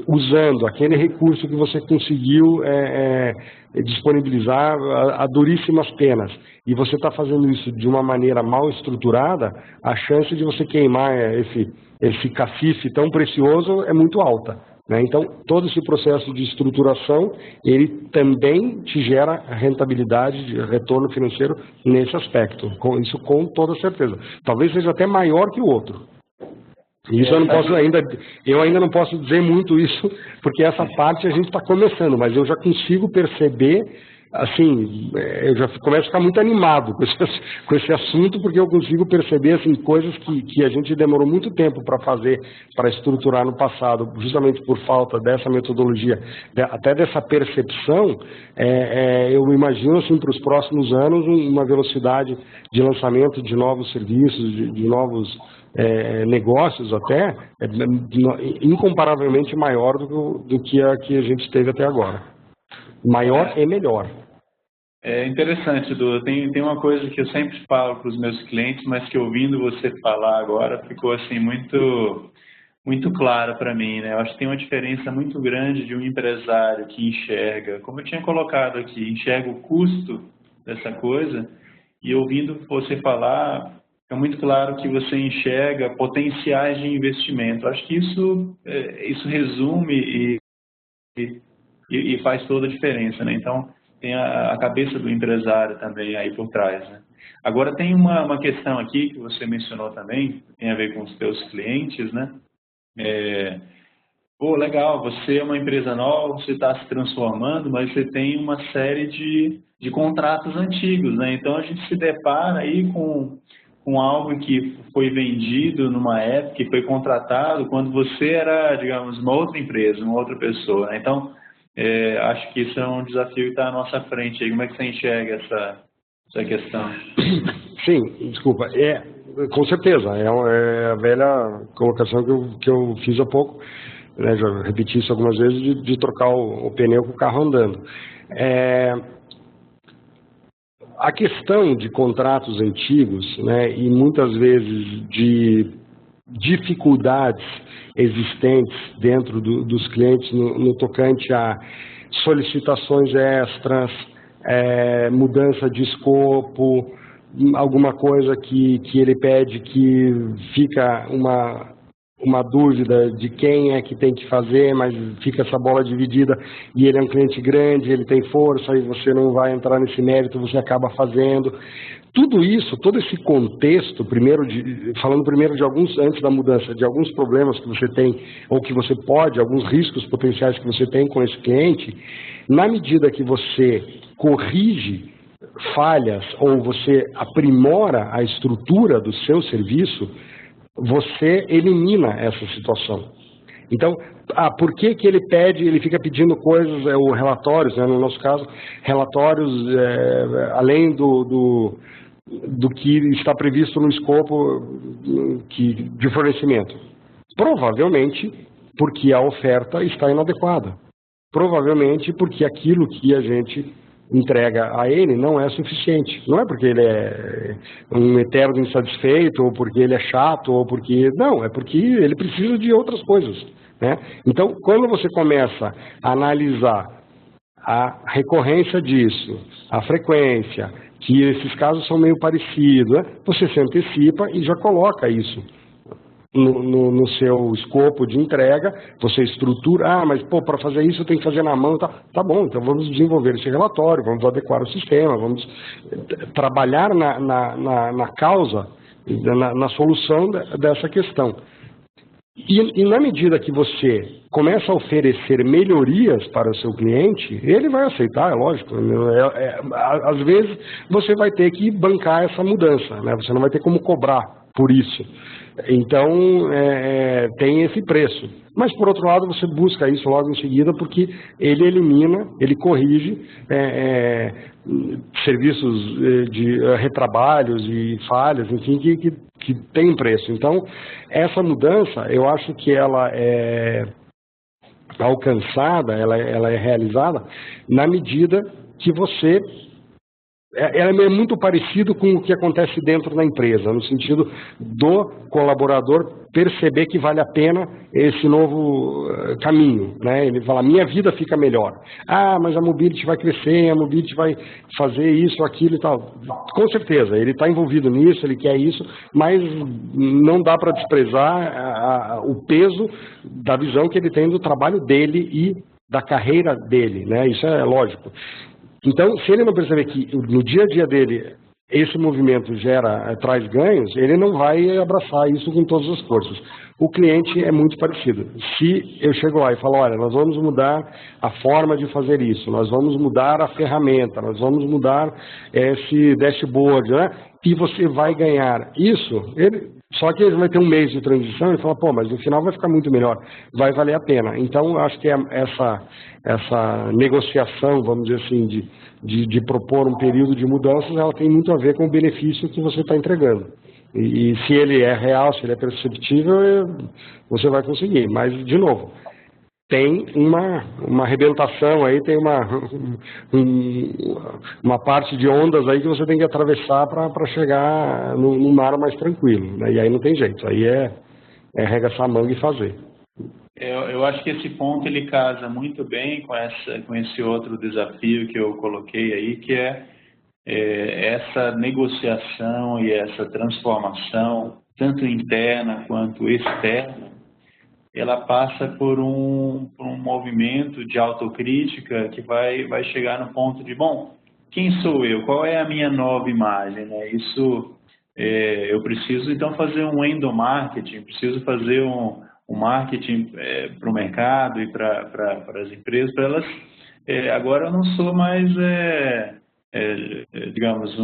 Speaker 3: usando aquele recurso que você conseguiu disponibilizar a duríssimas penas, e você está fazendo isso de uma maneira mal estruturada, a chance de você queimar esse cacife tão precioso é muito alta, né? Então, todo esse processo de estruturação, ele também te gera rentabilidade, retorno financeiro nesse aspecto, isso com toda certeza. Talvez seja até maior que o outro. Isso eu ainda não posso dizer muito isso, porque essa parte a gente está começando, mas eu já consigo perceber, assim, eu já começo a ficar muito animado com esse assunto, porque eu consigo perceber, assim, coisas que a gente demorou muito tempo para fazer, para estruturar no passado, justamente por falta dessa metodologia, até dessa percepção. Eu imagino, assim, para os próximos anos, uma velocidade de lançamento de novos serviços, de novos negócios até, incomparavelmente maior do que a que a gente teve até agora. Maior e melhor.
Speaker 2: É interessante, Duda. Tem uma coisa que eu sempre falo para os meus clientes, mas que ouvindo você falar agora ficou assim muito clara para mim, né? Eu acho que tem uma diferença muito grande de um empresário que enxerga, como eu tinha colocado aqui, enxerga o custo dessa coisa, e ouvindo você falar, é muito claro que você enxerga potenciais de investimento. Acho que isso resume e faz toda a diferença, né? Então, tem a cabeça do empresário também aí por trás, né? Agora, tem uma questão aqui que você mencionou também, que tem a ver com os teus clientes, né? Legal, você é uma empresa nova, você está se transformando, mas você tem uma série de contratos antigos, né? Então, a gente se depara aí com algo que foi vendido numa época, que foi contratado quando você era, digamos, uma outra empresa, uma outra pessoa, né? Então, acho que isso é um desafio que está à nossa frente aí. Como é que você enxerga essa questão?
Speaker 3: Sim, desculpa. Com certeza, é a velha colocação que eu fiz há pouco, né? Já repeti isso algumas vezes, de trocar o pneu com o carro andando. A questão de contratos antigos, né, e muitas vezes de dificuldades existentes dentro dos clientes no tocante a solicitações extras, mudança de escopo, alguma coisa que ele pede que fica uma dúvida de quem é que tem que fazer, mas fica essa bola dividida, e ele é um cliente grande, ele tem força, e você não vai entrar nesse mérito, você acaba fazendo. Tudo isso, todo esse contexto, falando primeiro de antes da mudança, de alguns problemas que você tem, ou que você pode, alguns riscos potenciais que você tem com esse cliente, na medida que você corrige falhas, ou você aprimora a estrutura do seu serviço, você elimina essa situação. Então, por que que ele fica pedindo coisas, relatórios, né, no nosso caso, relatórios além do que está previsto no escopo de fornecimento? Provavelmente porque a oferta está inadequada. Provavelmente porque aquilo que a gente entrega a ele não é suficiente. Não é porque ele é um eterno insatisfeito, ou porque ele é chato, ou porque... Não, é porque ele precisa de outras coisas, né? Então, quando você começa a analisar a recorrência disso, a frequência, que esses casos são meio parecidos, né? Você se antecipa e já coloca isso no seu escopo de entrega, você estrutura, mas para fazer isso tem que fazer na mão, tá bom, então vamos desenvolver esse relatório, vamos adequar o sistema, vamos trabalhar na causa, na solução dessa questão. E na medida que você começa a oferecer melhorias para o seu cliente, ele vai aceitar, é lógico. Às vezes você vai ter que bancar essa mudança, né? Você não vai ter como cobrar por isso. Então, tem esse preço. Mas, por outro lado, você busca isso logo em seguida porque ele elimina, ele corrige serviços de retrabalhos e falhas, enfim, que tem preço. Então, essa mudança, eu acho que ela é alcançada, ela é realizada na medida que você... Ela é muito parecido com o que acontece dentro da empresa, no sentido do colaborador perceber que vale a pena esse novo caminho, né? Ele fala, minha vida fica melhor. Mas a Mobility vai crescer, a Mobility vai fazer isso, aquilo e tal. Com certeza, ele está envolvido nisso, ele quer isso, mas não dá para desprezar o peso da visão que ele tem do trabalho dele e da carreira dele, né? Isso é lógico. Então, se ele não perceber que no dia a dia dele esse movimento traz ganhos, ele não vai abraçar isso com todas as forças. O cliente é muito parecido. Se eu chego lá e falo, olha, nós vamos mudar a forma de fazer isso, nós vamos mudar a ferramenta, nós vamos mudar esse dashboard, né? E você vai ganhar isso, só que ele vai ter um mês de transição e fala, mas no final vai ficar muito melhor, vai valer a pena. Então, acho que essa negociação, vamos dizer assim, de propor um período de mudanças, ela tem muito a ver com o benefício que você está entregando. E se ele é real, se ele é perceptível, você vai conseguir. Mas, de novo, tem uma arrebentação aí, tem uma parte de ondas aí que você tem que atravessar para chegar num mar mais tranquilo, né? E aí não tem jeito, aí é arregaçar a manga e fazer.
Speaker 2: Eu acho que esse ponto ele casa muito bem com esse outro desafio que eu coloquei aí, que é essa negociação e essa transformação, tanto interna quanto externa, ela passa por um movimento de autocrítica que vai chegar no ponto de, quem sou eu? Qual é a minha nova imagem, né? Isso, eu preciso então fazer um endomarketing, preciso fazer um marketing para o mercado e para as empresas, para elas, agora eu não sou mais, digamos,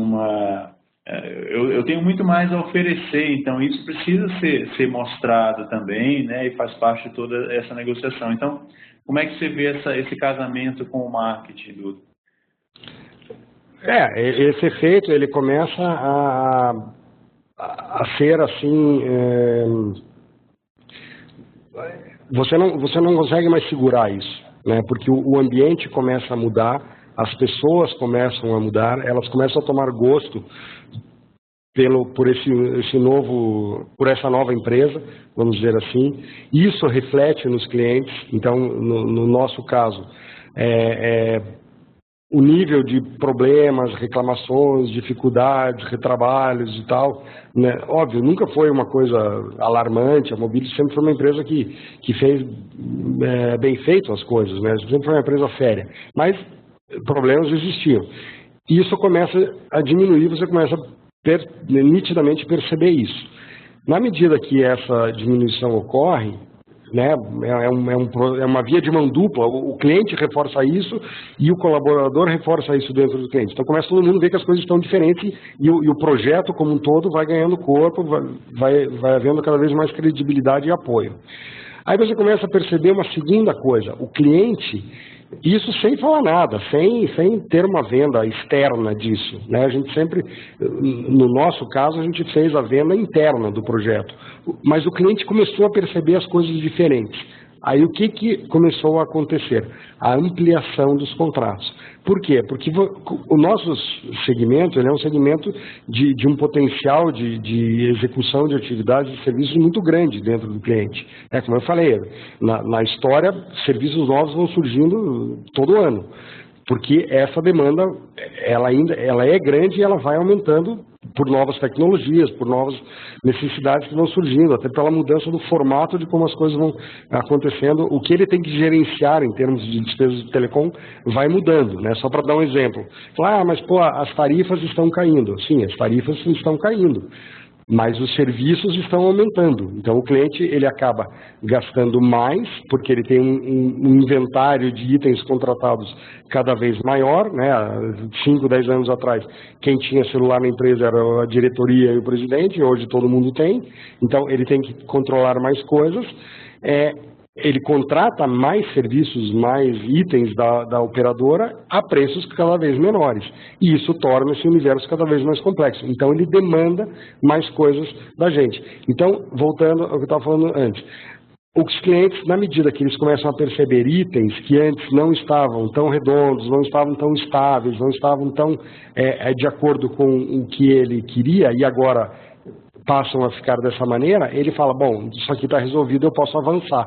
Speaker 2: eu tenho muito mais a oferecer, então isso precisa ser mostrado também, né, e faz parte de toda essa negociação. Então, como é que você vê esse casamento com o marketing, Duda?
Speaker 3: Esse efeito, ele começa a ser assim, você não consegue mais segurar isso, né, porque o ambiente começa a mudar, as pessoas começam a mudar, elas começam a tomar gosto por essa nova empresa, vamos dizer assim. Isso reflete nos clientes. Então, no nosso caso, o nível de problemas, reclamações, dificuldades, retrabalhos e tal, né? Óbvio, nunca foi uma coisa alarmante. A Mobility sempre foi uma empresa que fez bem feito as coisas, né? Sempre foi uma empresa séria, mas problemas existiam. E isso começa a diminuir, você começa a nitidamente perceber isso. Na medida que essa diminuição ocorre, né, é uma via de mão dupla, o cliente reforça isso e o colaborador reforça isso dentro do cliente. Então começa todo mundo a ver que as coisas estão diferentes e o projeto como um todo vai ganhando corpo, vai havendo cada vez mais credibilidade e apoio. Aí você começa a perceber uma segunda coisa, o cliente, isso sem falar nada, sem ter uma venda externa disso, né? A gente sempre, no nosso caso, a gente fez a venda interna do projeto, mas o cliente começou a perceber as coisas diferentes. Aí o que começou a acontecer? A ampliação dos contratos. Por quê? Porque o nosso segmento, ele é um segmento de um potencial de execução de atividades e serviços muito grande dentro do cliente. Como eu falei, na história, serviços novos vão surgindo todo ano, porque essa demanda ela é grande e ela vai aumentando por novas tecnologias, por novas necessidades que vão surgindo, até pela mudança do formato de como as coisas vão acontecendo. O que ele tem que gerenciar em termos de despesas de telecom vai mudando, né? Só para dar um exemplo. Mas as tarifas estão caindo. Sim, as tarifas estão caindo, mas os serviços estão aumentando. Então o cliente ele acaba gastando mais, porque ele tem um inventário de itens contratados cada vez maior, né? Há 5, 10 anos atrás, quem tinha celular na empresa era a diretoria e o presidente, hoje todo mundo tem. Então ele tem que controlar mais coisas. Ele contrata mais serviços, mais itens da operadora a preços cada vez menores. E isso torna esse universo cada vez mais complexo. Então, ele demanda mais coisas da gente. Então, voltando ao que eu estava falando antes, os clientes, na medida que eles começam a perceber itens que antes não estavam tão redondos, não estavam tão estáveis, não estavam tão de acordo com o que ele queria, e agora passam a ficar dessa maneira, ele fala, bom, isso aqui está resolvido, eu posso avançar.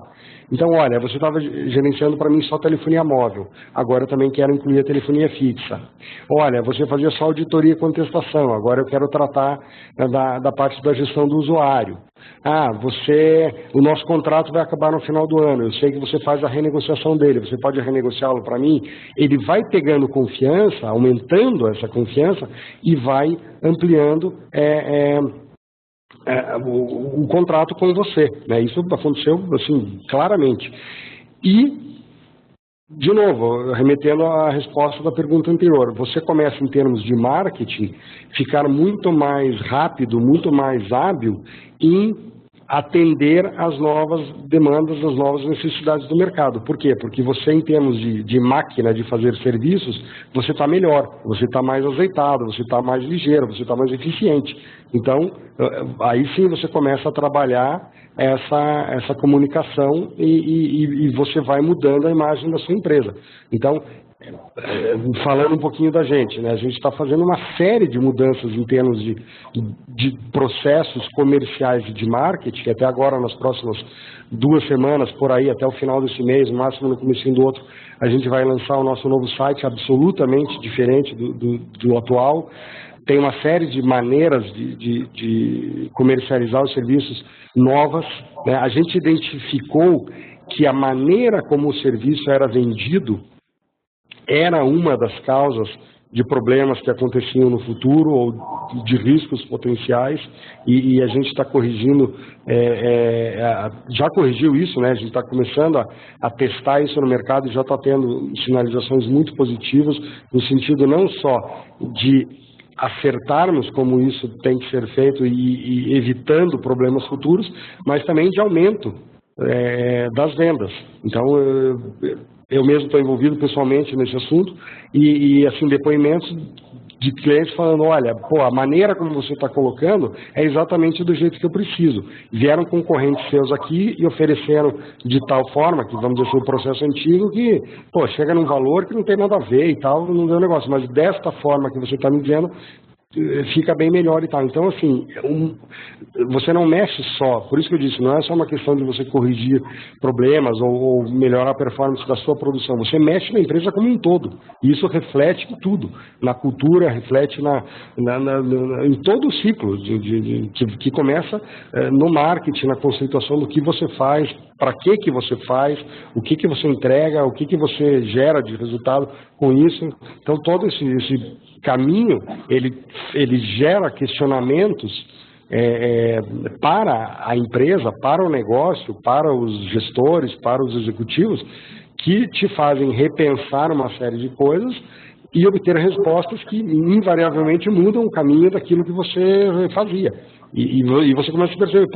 Speaker 3: Então, olha, você estava gerenciando para mim só telefonia móvel, agora eu também quero incluir a telefonia fixa. Olha, você fazia só auditoria e contestação, agora eu quero tratar da parte da gestão do usuário. O nosso contrato vai acabar no final do ano, eu sei que você faz a renegociação dele, você pode renegociá-lo para mim? Ele vai pegando confiança, aumentando essa confiança e vai ampliando o contrato com você, né? Isso aconteceu assim, claramente. E, de novo, remetendo à resposta da pergunta anterior, você começa em termos de marketing, ficar muito mais rápido, muito mais hábil em atender às novas demandas, às novas necessidades do mercado. Por quê? Porque você, em termos de máquina de fazer serviços, você está melhor, você está mais azeitado, você está mais ligeiro, você está mais eficiente. Então, aí sim você começa a trabalhar essa comunicação e você vai mudando a imagem da sua empresa. Então, falando um pouquinho da gente, né? A gente está fazendo uma série de mudanças em termos de processos comerciais e de marketing. Até agora, nas próximas 2 semanas, por aí, até o final desse mês, no máximo no comecinho do outro, a gente vai lançar o nosso novo site, absolutamente diferente do atual. Tem uma série de maneiras de comercializar os serviços novas, né? A gente identificou que a maneira como o serviço era vendido era uma das causas de problemas que aconteciam no futuro ou de riscos potenciais, e a gente está corrigindo, já corrigiu isso, né? A gente está começando a testar isso no mercado e já está tendo sinalizações muito positivas, no sentido não só de acertarmos como isso tem que ser feito e evitando problemas futuros, mas também de aumento das vendas. Então, eu mesmo estou envolvido pessoalmente nesse assunto e assim, depoimentos de clientes falando, olha, a maneira como você está colocando é exatamente do jeito que eu preciso. Vieram concorrentes seus aqui e ofereceram de tal forma, que vamos dizer assim, o processo antigo, que chega num valor que não tem nada a ver e tal, não deu negócio, mas desta forma que você está me dizendo, fica bem melhor e tal. Então, assim, você não mexe só, por isso que eu disse, não é só uma questão de você corrigir problemas ou melhorar a performance da sua produção, você mexe na empresa como um todo, e isso reflete em tudo, na cultura, reflete em todo o ciclo, que começa no marketing, na conceituação do que você faz, para que você faz, o que você entrega, o que você gera de resultado com isso. Então, todo esse caminho, ele gera questionamentos para a empresa, para o negócio, para os gestores, para os executivos, que te fazem repensar uma série de coisas e obter respostas que invariavelmente mudam o caminho daquilo que você fazia. E você começa a perceber,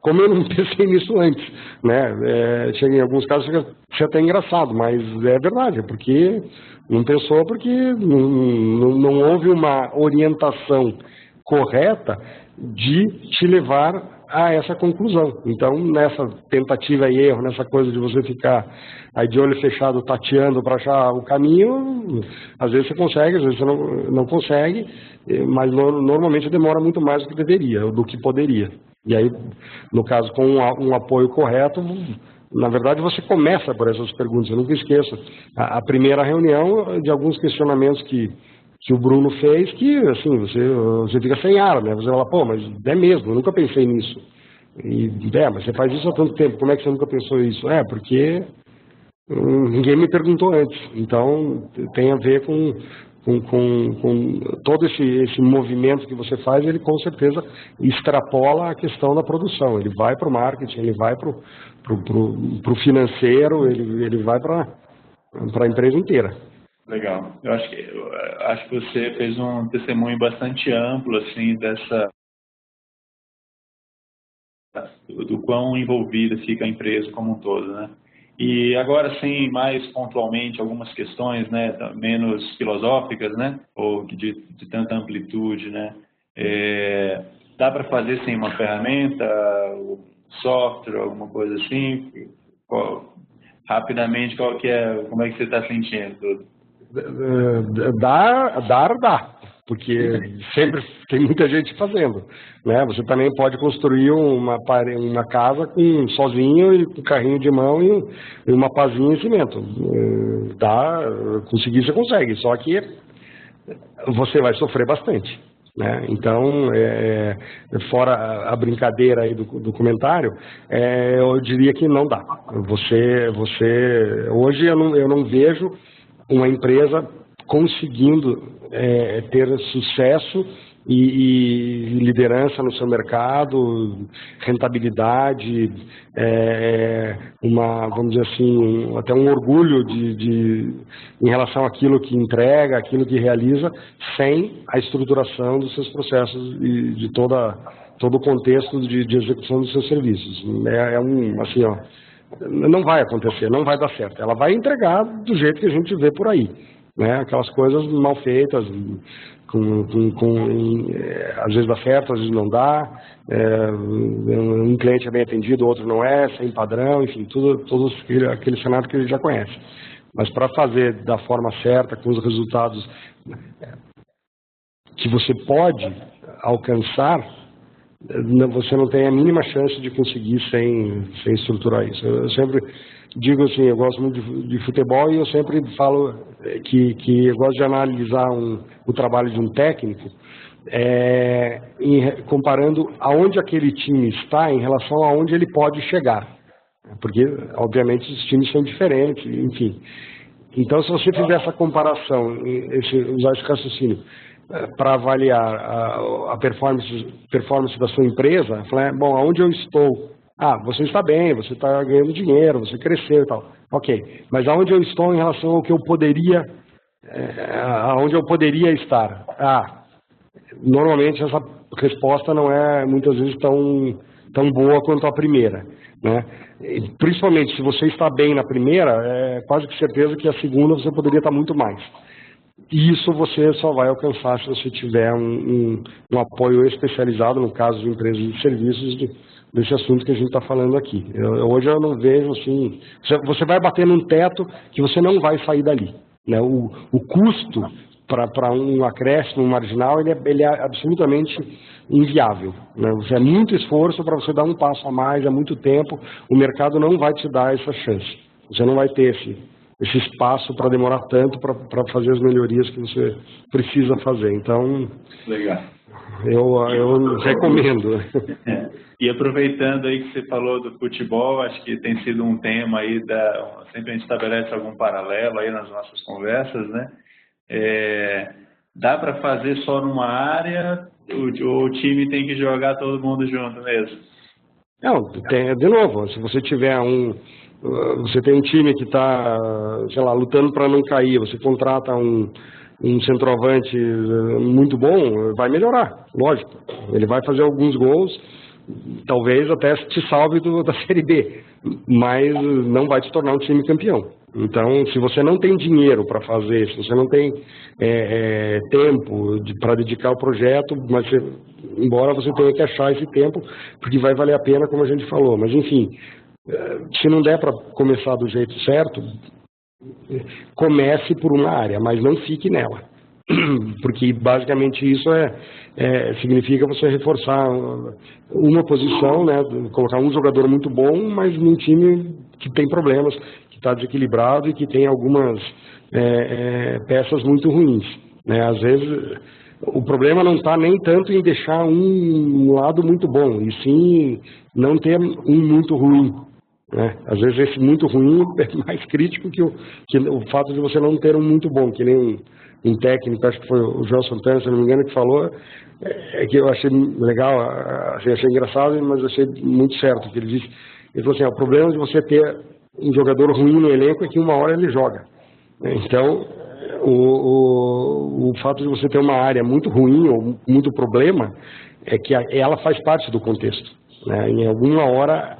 Speaker 3: como eu não pensei nisso antes, né? Chega em alguns casos, fica até engraçado, mas é verdade, porque não pensou, porque não houve uma orientação correta de te levar a essa conclusão. Então, nessa tentativa e erro, nessa coisa de você ficar aí de olho fechado tateando para achar o caminho, às vezes você consegue, às vezes você não consegue, mas normalmente demora muito mais do que deveria, do que poderia. E aí, no caso, com um apoio correto, na verdade você começa por essas perguntas. Eu nunca esqueço a primeira reunião de alguns questionamentos que o Bruno fez, que assim, você fica sem ar, né? Você fala, pô, mas é mesmo, eu nunca pensei nisso. Mas você faz isso há tanto tempo, como é que você nunca pensou isso? Porque ninguém me perguntou antes. Então, tem a ver com todo esse movimento que você faz, ele com certeza extrapola a questão da produção. Ele vai para o marketing, ele vai para o financeiro, ele vai para a empresa inteira.
Speaker 2: Legal. Eu acho que você fez um testemunho bastante amplo, assim, do quão envolvida fica a empresa como um todo, né? E agora, sim, mais pontualmente, algumas questões, né, menos filosóficas, né, ou de tanta amplitude, né? Dá para fazer, sim, uma ferramenta, software, alguma coisa assim? Rapidamente, como é que você está sentindo?
Speaker 3: Dá, porque sempre tem muita gente fazendo, né? Você também pode construir uma casa sozinho e com carrinho de mão e uma pazinha em cimento. Conseguir você consegue, só que você vai sofrer bastante, né? Então, fora a brincadeira aí do comentário, eu diria que não dá. Hoje eu não vejo uma empresa conseguindo ter sucesso e liderança no seu mercado, rentabilidade, vamos dizer assim, até um orgulho em relação àquilo que entrega, àquilo que realiza, sem a estruturação dos seus processos e de todo o contexto de execução dos seus serviços. Assim, ó, não vai acontecer, não vai dar certo. Ela vai entregar do jeito que a gente vê por aí, né? Aquelas coisas mal feitas, às vezes dá certo, às vezes não dá, um cliente é bem atendido, outro não é, sem padrão, enfim, todo aquele cenário que ele já conhece. Mas para fazer da forma certa, com os resultados que você pode alcançar, você não tem a mínima chance de conseguir sem estruturar isso. Eu sempre digo assim, eu gosto muito de futebol e eu sempre falo que eu gosto de analisar o trabalho de um técnico comparando aonde aquele time está em relação a onde ele pode chegar. Porque, obviamente, os times são diferentes, enfim. Então, se você fizer essa comparação, usar esse raciocínio, para avaliar a performance da sua empresa, falar, bom, aonde eu estou? Você está bem, você está ganhando dinheiro, você cresceu e tal. Ok, mas aonde eu estou em relação ao que eu poderia, aonde eu poderia estar? Normalmente essa resposta não é muitas vezes tão boa quanto a primeira, né? E, principalmente se você está bem na primeira, é quase que certeza que a segunda você poderia estar muito mais. E isso você só vai alcançar se você tiver um apoio especializado, no caso de empresas de serviços, desse assunto que a gente está falando aqui. Hoje eu não vejo assim... Você vai bater num teto que você não vai sair dali, né? O custo para um acréscimo, um marginal, ele é absolutamente inviável, né? É muito esforço para você dar um passo a mais, é muito tempo, o mercado não vai te dar essa chance. Você não vai ter esse espaço para demorar tanto para fazer as melhorias que você precisa fazer. Então,
Speaker 2: legal.
Speaker 3: Eu recomendo.
Speaker 2: E aproveitando aí que você falou do futebol, acho que tem sido um tema aí, sempre a gente estabelece algum paralelo aí nas nossas conversas, né? Dá para fazer só numa área ou o time tem que jogar todo mundo junto mesmo?
Speaker 3: Não, de novo, se você tiver você tem um time que está, sei lá, lutando para não cair, você contrata um centroavante muito bom, vai melhorar, lógico. Ele vai fazer alguns gols, talvez até te salve da Série B, mas não vai te tornar um time campeão. Então, se você não tem dinheiro para fazer, se você não tem tempo para dedicar ao projeto, mas embora você tenha que achar esse tempo, porque vai valer a pena, como a gente falou. Mas, enfim, se não der para começar do jeito certo, comece por uma área, mas não fique nela. Porque, basicamente, isso significa você reforçar uma posição, né, colocar um jogador muito bom, mas num time que tem problemas, que está desequilibrado e que tem algumas peças muito ruins, né? Às vezes o problema não está nem tanto em deixar um lado muito bom, e sim não ter um muito ruim, né? Às vezes esse muito ruim é mais crítico que o fato de você não ter um muito bom, que nem um técnico, acho que foi o João Santana, se não me engano, que falou, que eu achei legal, achei engraçado, mas achei muito certo, que ele disse, ele falou assim, o problema de você ter um jogador ruim no elenco é que uma hora ele joga. Então, o fato de você ter uma área muito ruim ou muito problema é que ela faz parte do contexto, né? Em alguma hora,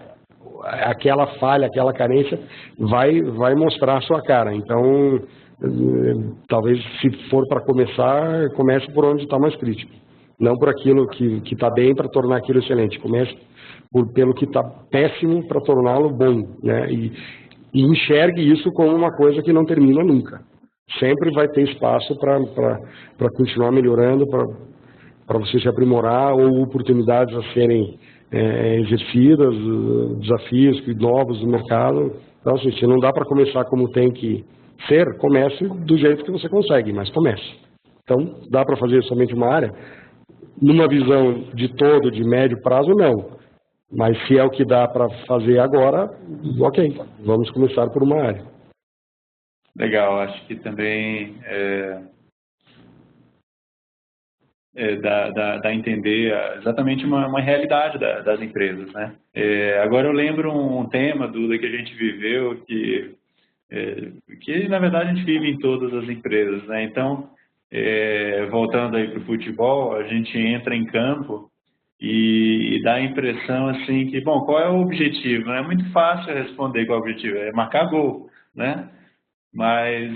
Speaker 3: aquela falha, aquela carência vai mostrar a sua cara. Então, talvez se for para começar, comece por onde está mais crítico. Não por aquilo que está bem para tornar aquilo excelente. Comece pelo que está péssimo para torná-lo bom, né? E enxergue isso como uma coisa que não termina nunca. Sempre vai ter espaço para continuar melhorando, para você se aprimorar, ou oportunidades a serem exercidas, desafios novos do mercado. Então, assim, se não dá para começar como tem que ser, comece do jeito que você consegue, mas comece. Então, dá para fazer somente uma área? Numa visão de todo, de médio prazo, não. Mas se é o que dá para fazer agora, ok, vamos começar por uma área.
Speaker 2: Legal, acho que também dá a entender exatamente uma realidade das empresas, né? Agora eu lembro um tema, Duda, que a gente viveu, que na verdade a gente vive em todas as empresas, né? Então, voltando aí para o futebol, a gente entra em campo e dá a impressão assim que, bom, qual é o objetivo? É muito fácil responder qual é o objetivo, é marcar gol, né? Mas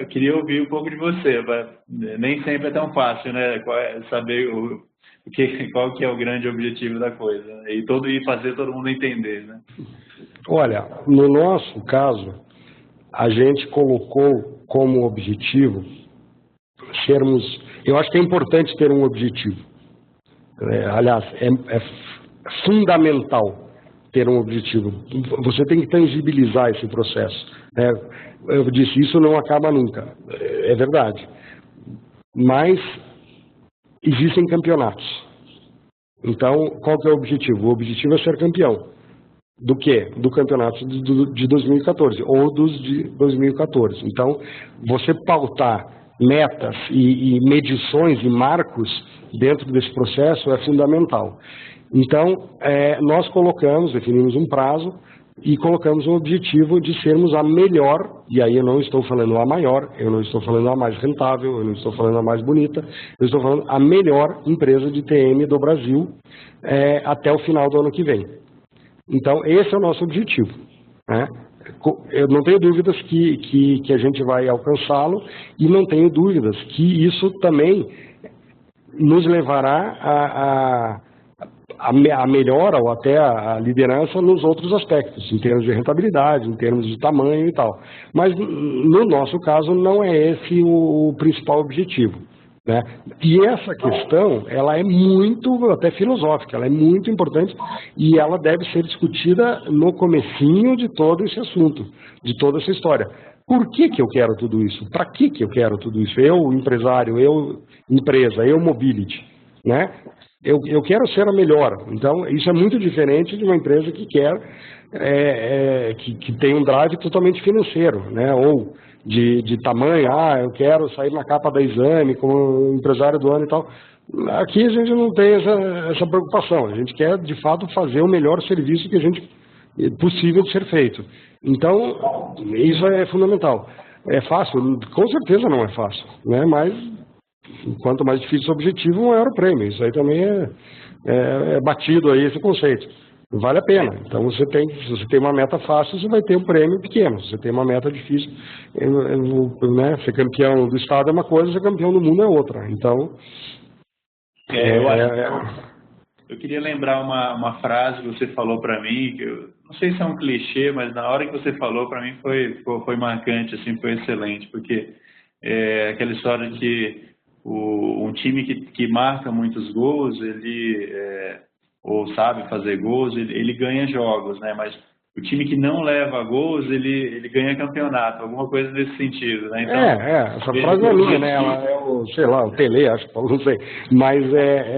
Speaker 2: eu queria ouvir um pouco de você, nem sempre é tão fácil, né? Saber qual que é o grande objetivo da coisa, né? E fazer todo mundo entender, né?
Speaker 3: Olha, no nosso caso, a gente colocou como objetivo eu acho que é importante ter um objetivo. Aliás, é fundamental ter um objetivo. Você tem que tangibilizar esse processo, né? Eu disse, isso não acaba nunca. É verdade. Mas existem campeonatos. Então, qual que é o objetivo? O objetivo é ser campeão. Do quê? Do campeonato de 2014 ou dos de 2014. Então, você pautar metas e medições e marcos dentro desse processo é fundamental. Então, nós definimos um prazo e colocamos um objetivo de sermos a melhor, e aí eu não estou falando a maior, eu não estou falando a mais rentável, eu não estou falando a mais bonita, eu estou falando a melhor empresa de TM do Brasil até o final do ano que vem. Então, esse é o nosso objetivo, né? Eu não tenho dúvidas que a gente vai alcançá-lo e não tenho dúvidas que isso também nos levará a melhora ou até a liderança nos outros aspectos, em termos de rentabilidade, em termos de tamanho e tal. Mas, no nosso caso, não é esse o principal objetivo, né? E essa questão, ela é muito, até filosófica, ela é muito importante e ela deve ser discutida no comecinho de todo esse assunto, de toda essa história. Por que eu quero tudo isso? Para que eu quero tudo isso? Eu, empresário, eu, empresa, eu, mobility, né? Eu quero ser a melhor. Então, isso é muito diferente de uma empresa que quer, que tem um drive totalmente financeiro, né? Ou de tamanho, eu quero sair na capa da Exame como empresário do ano e tal. Aqui a gente não tem essa preocupação. A gente quer, de fato, fazer o melhor serviço que a gente possível de ser feito. Então, isso é fundamental. É fácil? Com certeza não é fácil, né? Mas quanto mais difícil o objetivo, maior o prêmio. Isso aí também é batido aí esse conceito. Vale a pena. Então, se você tem uma meta fácil, você vai ter um prêmio pequeno. Se você tem uma meta difícil, né, ser campeão do estado é uma coisa, ser campeão do mundo é outra. Então,
Speaker 2: eu queria lembrar uma frase que você falou para mim, que eu não sei se é um clichê, mas na hora que você falou, para mim foi marcante, assim, foi excelente, porque é aquela história de que um time que marca muitos gols, ou sabe fazer gols, ele ganha jogos, né? Mas o time que não leva gols, ele ganha campeonato, alguma coisa nesse sentido, né? Então,
Speaker 3: essa frase é minha, né? Ela é o Pelé, acho que não sei. Mas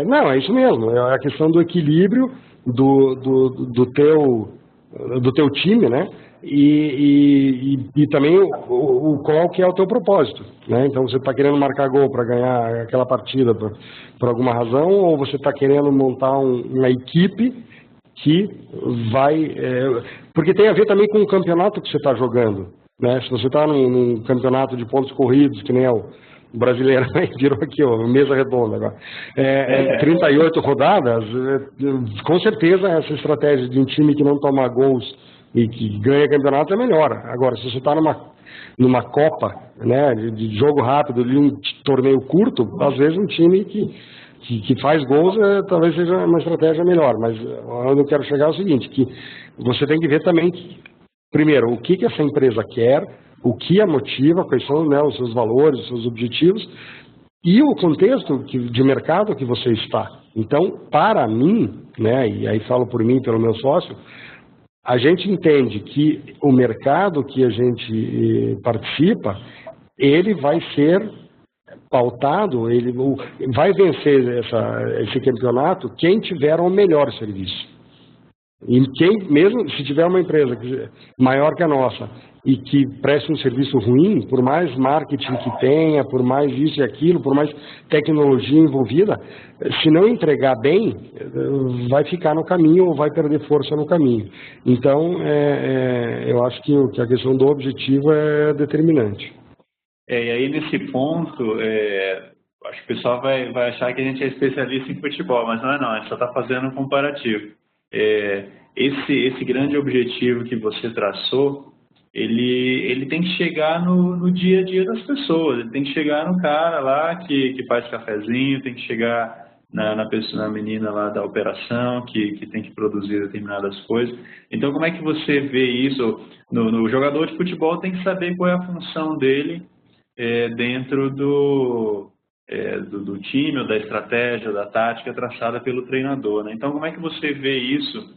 Speaker 3: não, é isso mesmo, é a questão do equilíbrio do teu time, né? E também qual que é o teu propósito, né? Então você está querendo marcar gol para ganhar aquela partida por alguma razão, ou você está querendo montar uma equipe que vai... porque tem a ver também com o campeonato que você está jogando, né? Se você está num campeonato de pontos corridos, que nem é o brasileiro, virou aqui, ó, mesa redonda agora, 38 rodadas, com certeza essa estratégia de um time que não toma gols e que ganha campeonato é melhor. Agora, se você está numa Copa, né, de jogo rápido, de um torneio curto, às vezes um time que faz gols talvez seja uma estratégia melhor. Mas onde eu quero chegar é o seguinte, que você tem que ver também, primeiro, o que essa empresa quer, o que a motiva, quais são, né, os seus valores, os seus objetivos, e o contexto de mercado que você está. Então, para mim, né, e aí falo por mim, pelo meu sócio, a gente entende que o mercado que a gente participa, ele vai ser pautado, ele vai vencer esse campeonato quem tiver o melhor serviço. E mesmo se tiver uma empresa maior que a nossa e que preste um serviço ruim, por mais marketing que tenha, por mais isso e aquilo, por mais tecnologia envolvida, se não entregar bem, vai ficar no caminho ou vai perder força no caminho. Então, eu acho que a questão do objetivo é determinante.
Speaker 2: E aí, nesse ponto, acho que o pessoal vai achar que a gente é especialista em futebol, mas não é não, a gente só está fazendo um comparativo. Esse grande objetivo que você traçou, ele tem que chegar no dia a dia das pessoas, ele tem que chegar no cara lá que faz cafezinho, tem que chegar na menina lá da operação que tem que produzir determinadas coisas. Então, como é que você vê isso? No jogador de futebol tem que saber qual é a função dele dentro do time, ou da estratégia, da tática traçada pelo treinador, né? Então, como é que você vê isso,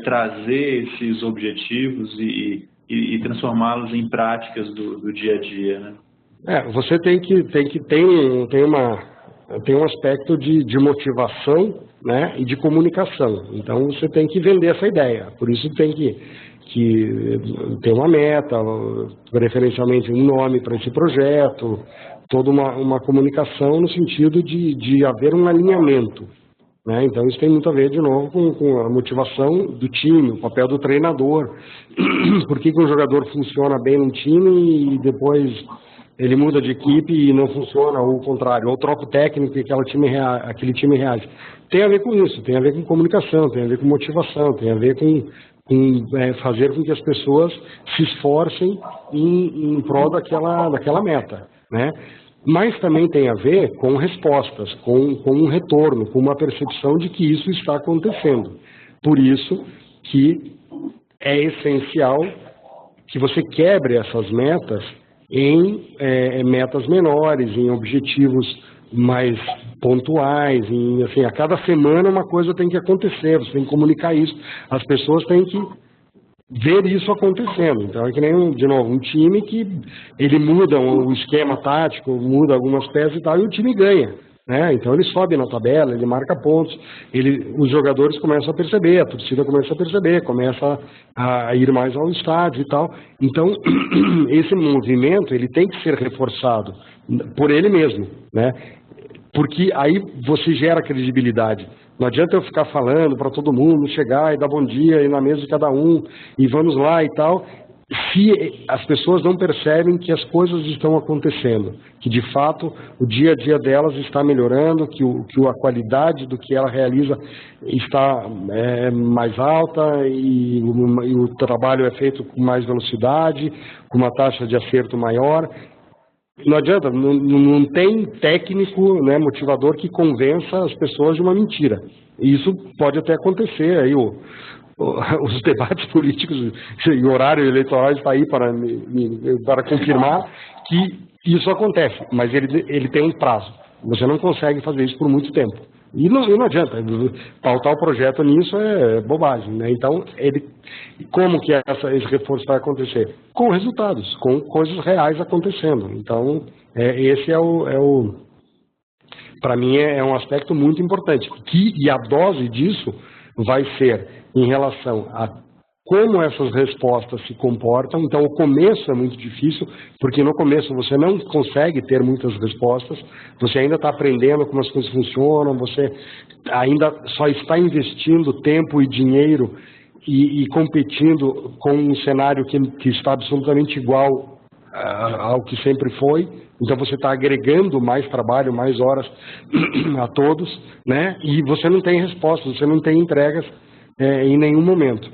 Speaker 2: trazer esses objetivos e transformá-los em práticas do dia a dia, né?
Speaker 3: Você tem um aspecto de motivação, né, e de comunicação. Então, você tem que vender essa ideia. Por isso tem que ter uma meta, preferencialmente um nome para esse projeto, toda uma comunicação no sentido de haver um alinhamento, né? Então isso tem muito a ver, de novo, com a motivação do time, o papel do treinador. Por que um jogador funciona bem num time e depois ele muda de equipe e não funciona, ou o contrário, ou troca o técnico e aquele time reage. Tem a ver com isso, tem a ver com comunicação, tem a ver com motivação, tem a ver com fazer com que as pessoas se esforcem em prol daquela meta, né? Mas também tem a ver com respostas, com um retorno, com uma percepção de que isso está acontecendo. Por isso que é essencial que você quebre essas metas em metas menores, em objetivos mais pontuais, assim, a cada semana uma coisa tem que acontecer, você tem que comunicar isso, as pessoas têm que ver isso acontecendo. Então é que nem, de novo, um time que ele muda o esquema tático, muda algumas peças e tal, e o time ganha, né? Então ele sobe na tabela, ele marca pontos, os jogadores começam a perceber, a torcida começa a perceber, começa a ir mais ao estádio e tal. Então esse movimento ele tem que ser reforçado por ele mesmo, né? Porque aí você gera credibilidade. Não adianta eu ficar falando para todo mundo chegar e dar bom dia e na mesa de cada um e vamos lá e tal, se as pessoas não percebem que as coisas estão acontecendo, que de fato o dia a dia delas está melhorando, que a qualidade do que ela realiza está mais alta e o trabalho é feito com mais velocidade, com uma taxa de acerto maior. Não adianta, não tem técnico, né, motivador que convença as pessoas de uma mentira. E isso pode até acontecer, aí os debates políticos e o horário eleitoral está aí para confirmar que isso acontece, mas ele tem um prazo. Você não consegue fazer isso por muito tempo. E não adianta, pautar o projeto nisso é bobagem, né? Então, como que esse reforço vai acontecer? Com resultados, com coisas reais acontecendo. Então, esse para mim, é um aspecto muito importante. E a dose disso vai ser em relação a como essas respostas se comportam. Então, o começo é muito difícil, porque no começo você não consegue ter muitas respostas, você ainda está aprendendo como as coisas funcionam, você ainda só está investindo tempo e dinheiro e competindo com um cenário que está absolutamente igual ao que sempre foi. Então, você está agregando mais trabalho, mais horas a todos, né? E você não tem respostas, você não tem entregas em nenhum momento.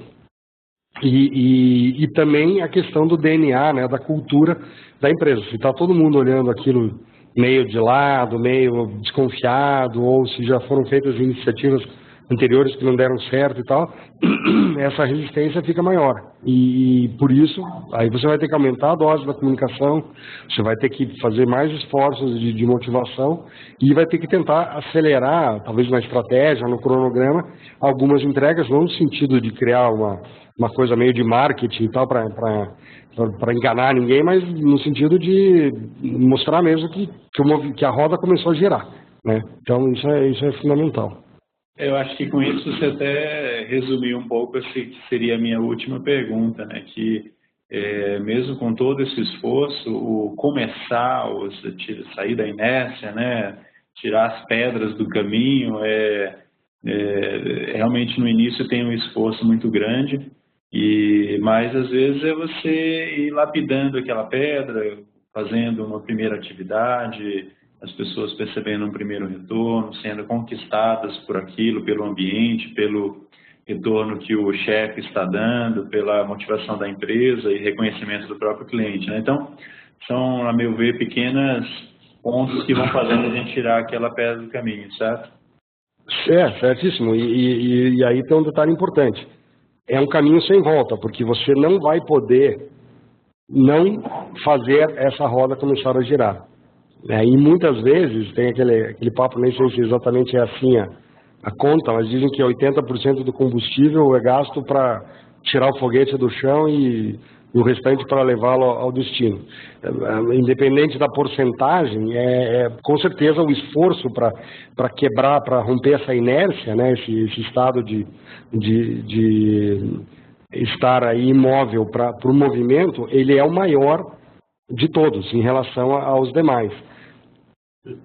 Speaker 3: E também a questão do DNA, né, da cultura da empresa. Se está todo mundo olhando aquilo meio de lado, meio desconfiado, ou se já foram feitas iniciativas anteriores que não deram certo e tal, essa resistência fica maior. E por isso, aí você vai ter que aumentar a dose da comunicação, você vai ter que fazer mais esforços de motivação e vai ter que tentar acelerar, talvez na estratégia, no cronograma, algumas entregas, não no sentido de criar uma coisa meio de marketing e tal, para enganar ninguém, mas no sentido de mostrar mesmo que a roda começou a girar, né? Então, isso é fundamental.
Speaker 2: Eu acho que com isso você até resumiu um pouco esse que seria a minha última pergunta, né? Que mesmo com todo esse esforço, o começar, sair da inércia, né? Tirar as pedras do caminho, realmente no início tem um esforço muito grande, mas às vezes é você ir lapidando aquela pedra, fazendo uma primeira atividade, as pessoas percebendo um primeiro retorno, sendo conquistadas por aquilo, pelo ambiente, pelo retorno que o chefe está dando, pela motivação da empresa e reconhecimento do próprio cliente, né? Então, são, a meu ver, pequenos pontos que vão fazendo a gente tirar aquela pedra do caminho, certo?
Speaker 3: Certíssimo. E aí tem um detalhe importante. É um caminho sem volta, porque você não vai poder não fazer essa roda começar a girar. E muitas vezes tem aquele papo, nem sei se exatamente é assim a conta, mas dizem que 80% do combustível é gasto para tirar o foguete do chão e o restante para levá-lo ao destino. Independente da porcentagem, com certeza o esforço para quebrar, para romper essa inércia, né, esse estado de estar aí imóvel para o movimento, ele é o maior de todos em relação aos demais.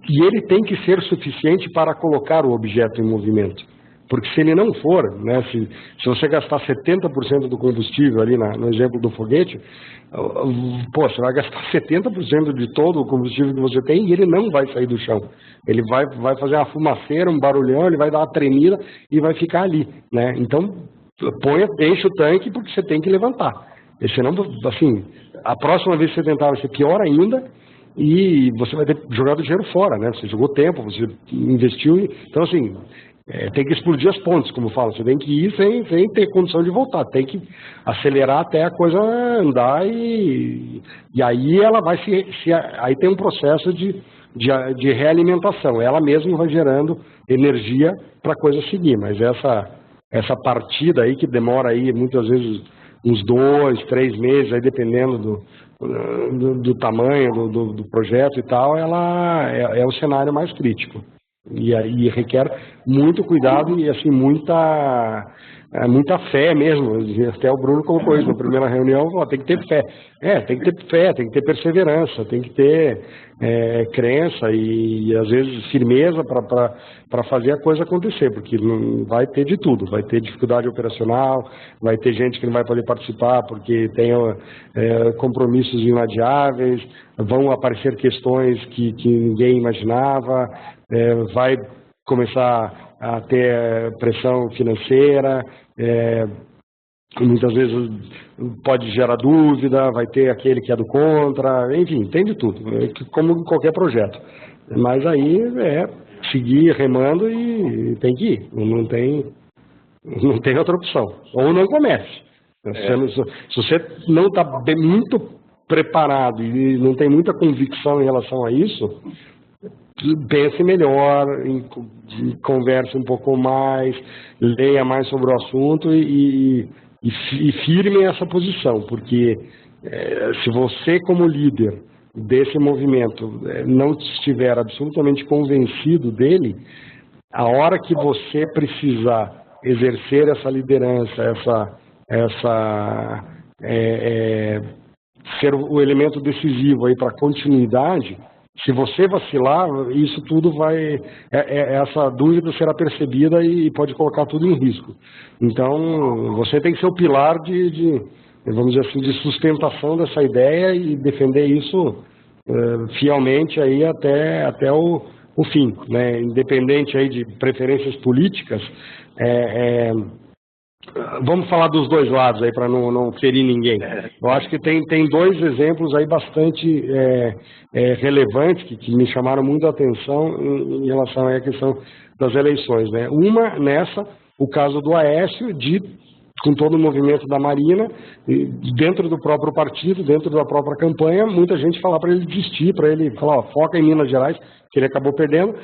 Speaker 3: E ele tem que ser suficiente para colocar o objeto em movimento. Porque se ele não for, né, se você gastar 70% do combustível ali no exemplo do foguete, você vai gastar 70% de todo o combustível que você tem e ele não vai sair do chão. Ele vai fazer uma fumaceira, um barulhão, ele vai dar uma tremida e vai ficar ali, né? Então, enche o tanque porque você tem que levantar. E senão, assim, a próxima vez que você tentar vai ser pior ainda e você vai ter jogado dinheiro fora, né? Você jogou tempo, você investiu. Então, assim, tem que explodir as pontes, como eu falo. Você tem que ir sem ter condição de voltar. Tem que acelerar até a coisa andar e aí ela vai aí tem um processo de realimentação. Ela mesma vai gerando energia para a coisa seguir. Mas essa partida aí que demora aí muitas vezes uns 2, 3 meses, aí dependendo do tamanho do projeto e tal, ela é o cenário mais crítico. E aí requer muito cuidado e assim, muita muita fé mesmo. Até o Bruno colocou isso na primeira reunião, tem que ter fé. Tem que ter fé, tem que ter perseverança, tem que ter crença e às vezes firmeza para fazer a coisa acontecer, porque não vai ter de tudo, vai ter dificuldade operacional, vai ter gente que não vai poder participar porque tem compromissos inadiáveis, vão aparecer questões que ninguém imaginava, vai começar a ter pressão financeira, muitas vezes pode gerar dúvida, vai ter aquele que é do contra, enfim, tem de tudo, como em qualquer projeto. Mas aí seguir remando e tem que ir, não tem outra opção. Ou não comece. Se você não está muito preparado e não tem muita convicção em relação a isso, pense melhor, converse um pouco mais, leia mais sobre o assunto e firme essa posição, porque se você como líder desse movimento não estiver absolutamente convencido dele, a hora que você precisar exercer essa liderança, ser o elemento decisivo aí para a continuidade, se você vacilar, isso tudo essa dúvida será percebida e pode colocar tudo em risco. Então, você tem que ser o pilar vamos dizer assim, de sustentação dessa ideia e defender isso fielmente aí até o fim, né? Independente aí de preferências políticas. Vamos falar dos dois lados aí para não ferir ninguém. Eu acho que tem dois exemplos aí bastante relevantes que me chamaram muito a atenção em relação à questão das eleições, né? Uma o caso do Aécio, com todo o movimento da Marina, dentro do próprio partido, dentro da própria campanha, muita gente falar para ele desistir, para ele falar, foca em Minas Gerais, que ele acabou perdendo,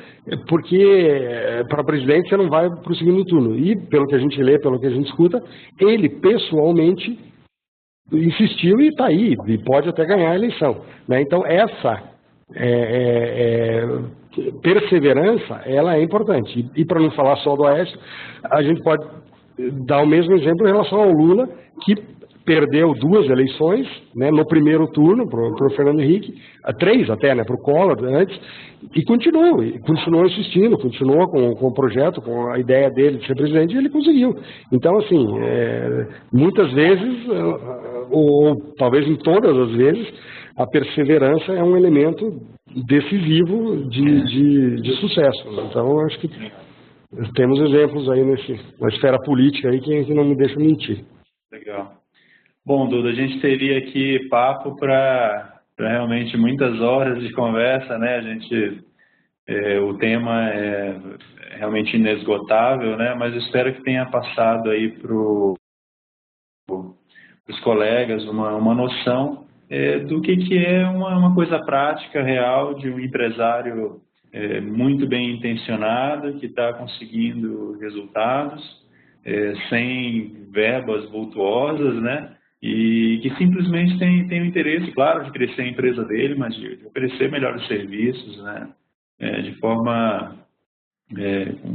Speaker 3: porque para presidente você não vai para o segundo turno. E, pelo que a gente lê, pelo que a gente escuta, ele pessoalmente insistiu e está aí, e pode até ganhar a eleição, né? Então, essa perseverança, ela é importante. E para não falar só do Aécio, a gente pode dar o mesmo exemplo em relação ao Lula, que perdeu 2 eleições, né, no primeiro turno para o Fernando Henrique, 3 até, né, para o Collor antes, e continuou insistindo, continuou com o projeto, com a ideia dele de ser presidente, e ele conseguiu. Então, assim, muitas vezes, ou talvez em todas as vezes, a perseverança é um elemento decisivo de sucesso. Então, acho que temos exemplos aí na esfera política aí que não me deixa mentir.
Speaker 2: Legal. Bom, Duda, a gente teria aqui papo para realmente muitas horas de conversa, né? O tema é realmente inesgotável, né? Mas eu espero que tenha passado aí para os colegas uma noção do que é uma coisa prática, real, de um empresário muito bem intencionado, que está conseguindo resultados, sem verbas vultuosas, né? E que simplesmente tem o interesse, claro, de crescer a empresa dele, mas de oferecer melhores serviços, né? De forma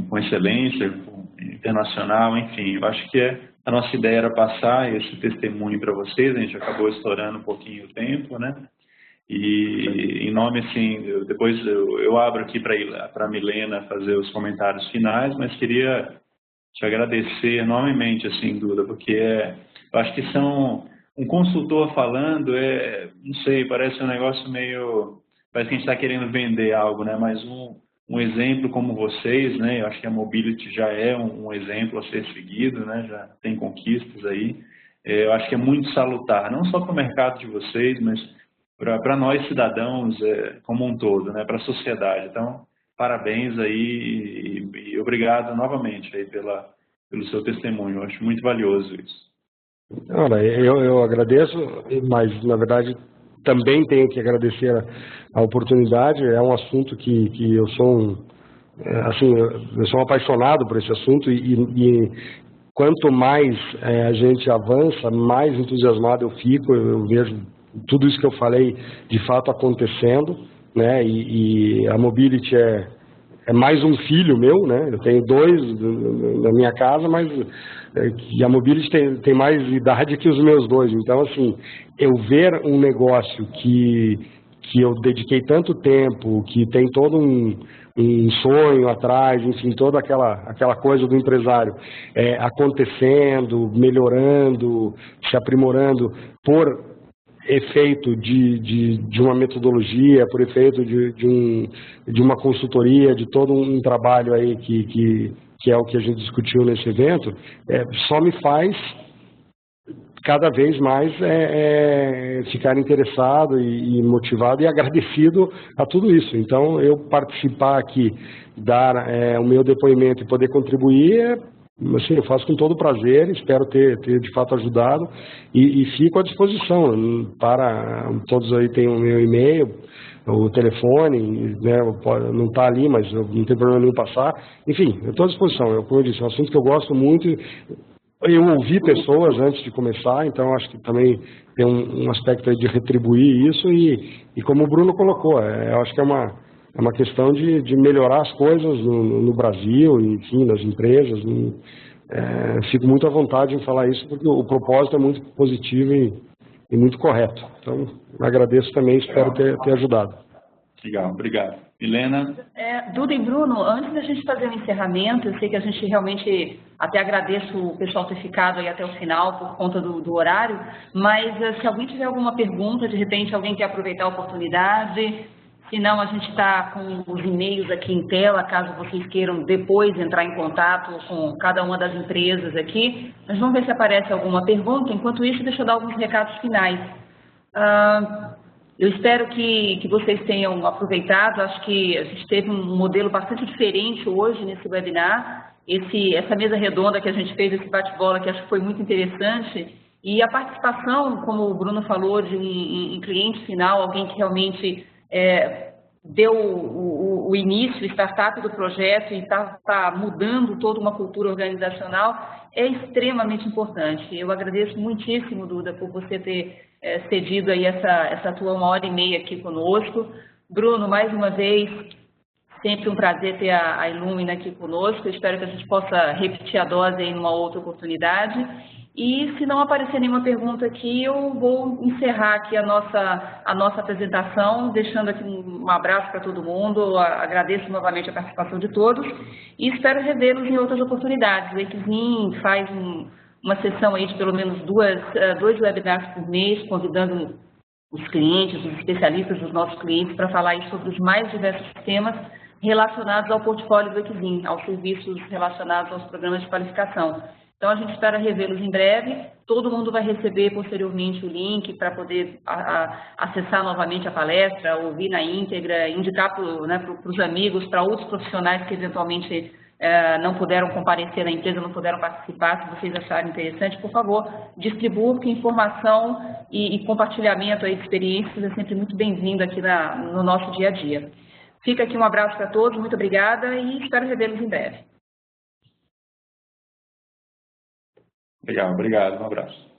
Speaker 2: com excelência, internacional, enfim. Eu acho que a nossa ideia era passar esse testemunho para vocês. A gente acabou estourando um pouquinho o tempo, né? E em nome, assim, depois eu abro aqui para a Milena fazer os comentários finais, mas queria te agradecer enormemente, assim, Duda, porque eu acho que um consultor falando, não sei, parece um negócio parece que a gente está querendo vender algo, né? Mas um exemplo como vocês, né? Eu acho que a Mobility já é um exemplo a ser seguido, né? Já tem conquistas aí. Eu acho que é muito salutar, não só para o mercado de vocês, mas para nós cidadãos como um todo, né? Para a sociedade. Então, parabéns aí e obrigado novamente aí pelo seu testemunho. Eu acho muito valioso isso.
Speaker 3: Olha, eu agradeço, mas na verdade também tenho que agradecer a oportunidade. É um assunto que eu sou eu sou apaixonado por esse assunto e quanto mais a gente avança, mais entusiasmado eu fico. Eu vejo tudo isso que eu falei de fato acontecendo, né? E a Mobility é mais um filho meu, né? Eu tenho 2 na minha casa, mas e a Mobility tem mais idade que os meus 2. Então, assim, eu ver um negócio que eu dediquei tanto tempo, que tem todo um sonho atrás, enfim, toda aquela coisa do empresário acontecendo, melhorando, se aprimorando por efeito de uma metodologia, por efeito de uma consultoria, de todo um trabalho aí que é o que a gente discutiu nesse evento, só me faz cada vez mais ficar interessado e motivado e agradecido a tudo isso. Então, eu participar aqui, dar o meu depoimento e poder contribuir, assim, eu faço com todo prazer, espero ter de fato ajudado e fico à disposição. Para todos aí têm o meu e-mail, o telefone, né, não está ali, mas não tem problema nenhum passar. Enfim, eu estou à disposição. Como eu disse, é um assunto que eu gosto muito. Eu ouvi pessoas antes de começar, então acho que também tem um aspecto aí de retribuir isso e como o Bruno colocou, eu acho que é uma questão de melhorar as coisas no Brasil, enfim, nas empresas. Fico muito à vontade em falar isso porque o propósito é muito positivo e muito correto. Então, agradeço também, espero ter ajudado.
Speaker 2: Legal, obrigado. Milena?
Speaker 1: Duda e Bruno, antes da gente fazer o encerramento, eu sei que a gente realmente, até agradeço o pessoal ter ficado aí até o final por conta do horário, mas se alguém tiver alguma pergunta, de repente alguém quer aproveitar a oportunidade, se não, a gente está com os e-mails aqui em tela, caso vocês queiram depois entrar em contato com cada uma das empresas aqui, mas vamos ver se aparece alguma pergunta. Enquanto isso, deixa eu dar alguns recados finais. Eu espero que vocês tenham aproveitado. Acho que a gente teve um modelo bastante diferente hoje nesse webinar. Essa mesa redonda que a gente fez, esse bate-bola, que acho que foi muito interessante. E a participação, como o Bruno falou, de um cliente final, alguém que realmente deu o início, o startup do projeto e está mudando toda uma cultura organizacional, é extremamente importante. Eu agradeço muitíssimo, Duda, por você ter cedido aí essa tua 1h30 aqui conosco. Bruno, mais uma vez, sempre um prazer ter a Illumina aqui conosco. Eu espero que a gente possa repetir a dose aí numa outra oportunidade. E se não aparecer nenhuma pergunta aqui, eu vou encerrar aqui a nossa apresentação, deixando aqui um abraço para todo mundo. Agradeço novamente a participação de todos e espero revê-los em outras oportunidades. O Exim faz uma sessão aí de pelo menos dois webinars por mês, convidando os clientes, os especialistas dos nossos clientes para falar aí sobre os mais diversos temas relacionados ao portfólio do Exim, aos serviços relacionados aos programas de qualificação. Então, a gente espera revê-los em breve. Todo mundo vai receber posteriormente o link para poder acessar novamente a palestra, ouvir na íntegra, indicar para os amigos, para outros profissionais que eventualmente não puderam comparecer na empresa, não puderam participar. Se vocês acharem interessante, por favor, distribua, porque informação e compartilhamento aí de experiências é sempre muito bem-vindo aqui no nosso dia a dia. Fica aqui um abraço para todos, muito obrigada e espero revê-los em breve.
Speaker 2: Legal, obrigado, um abraço.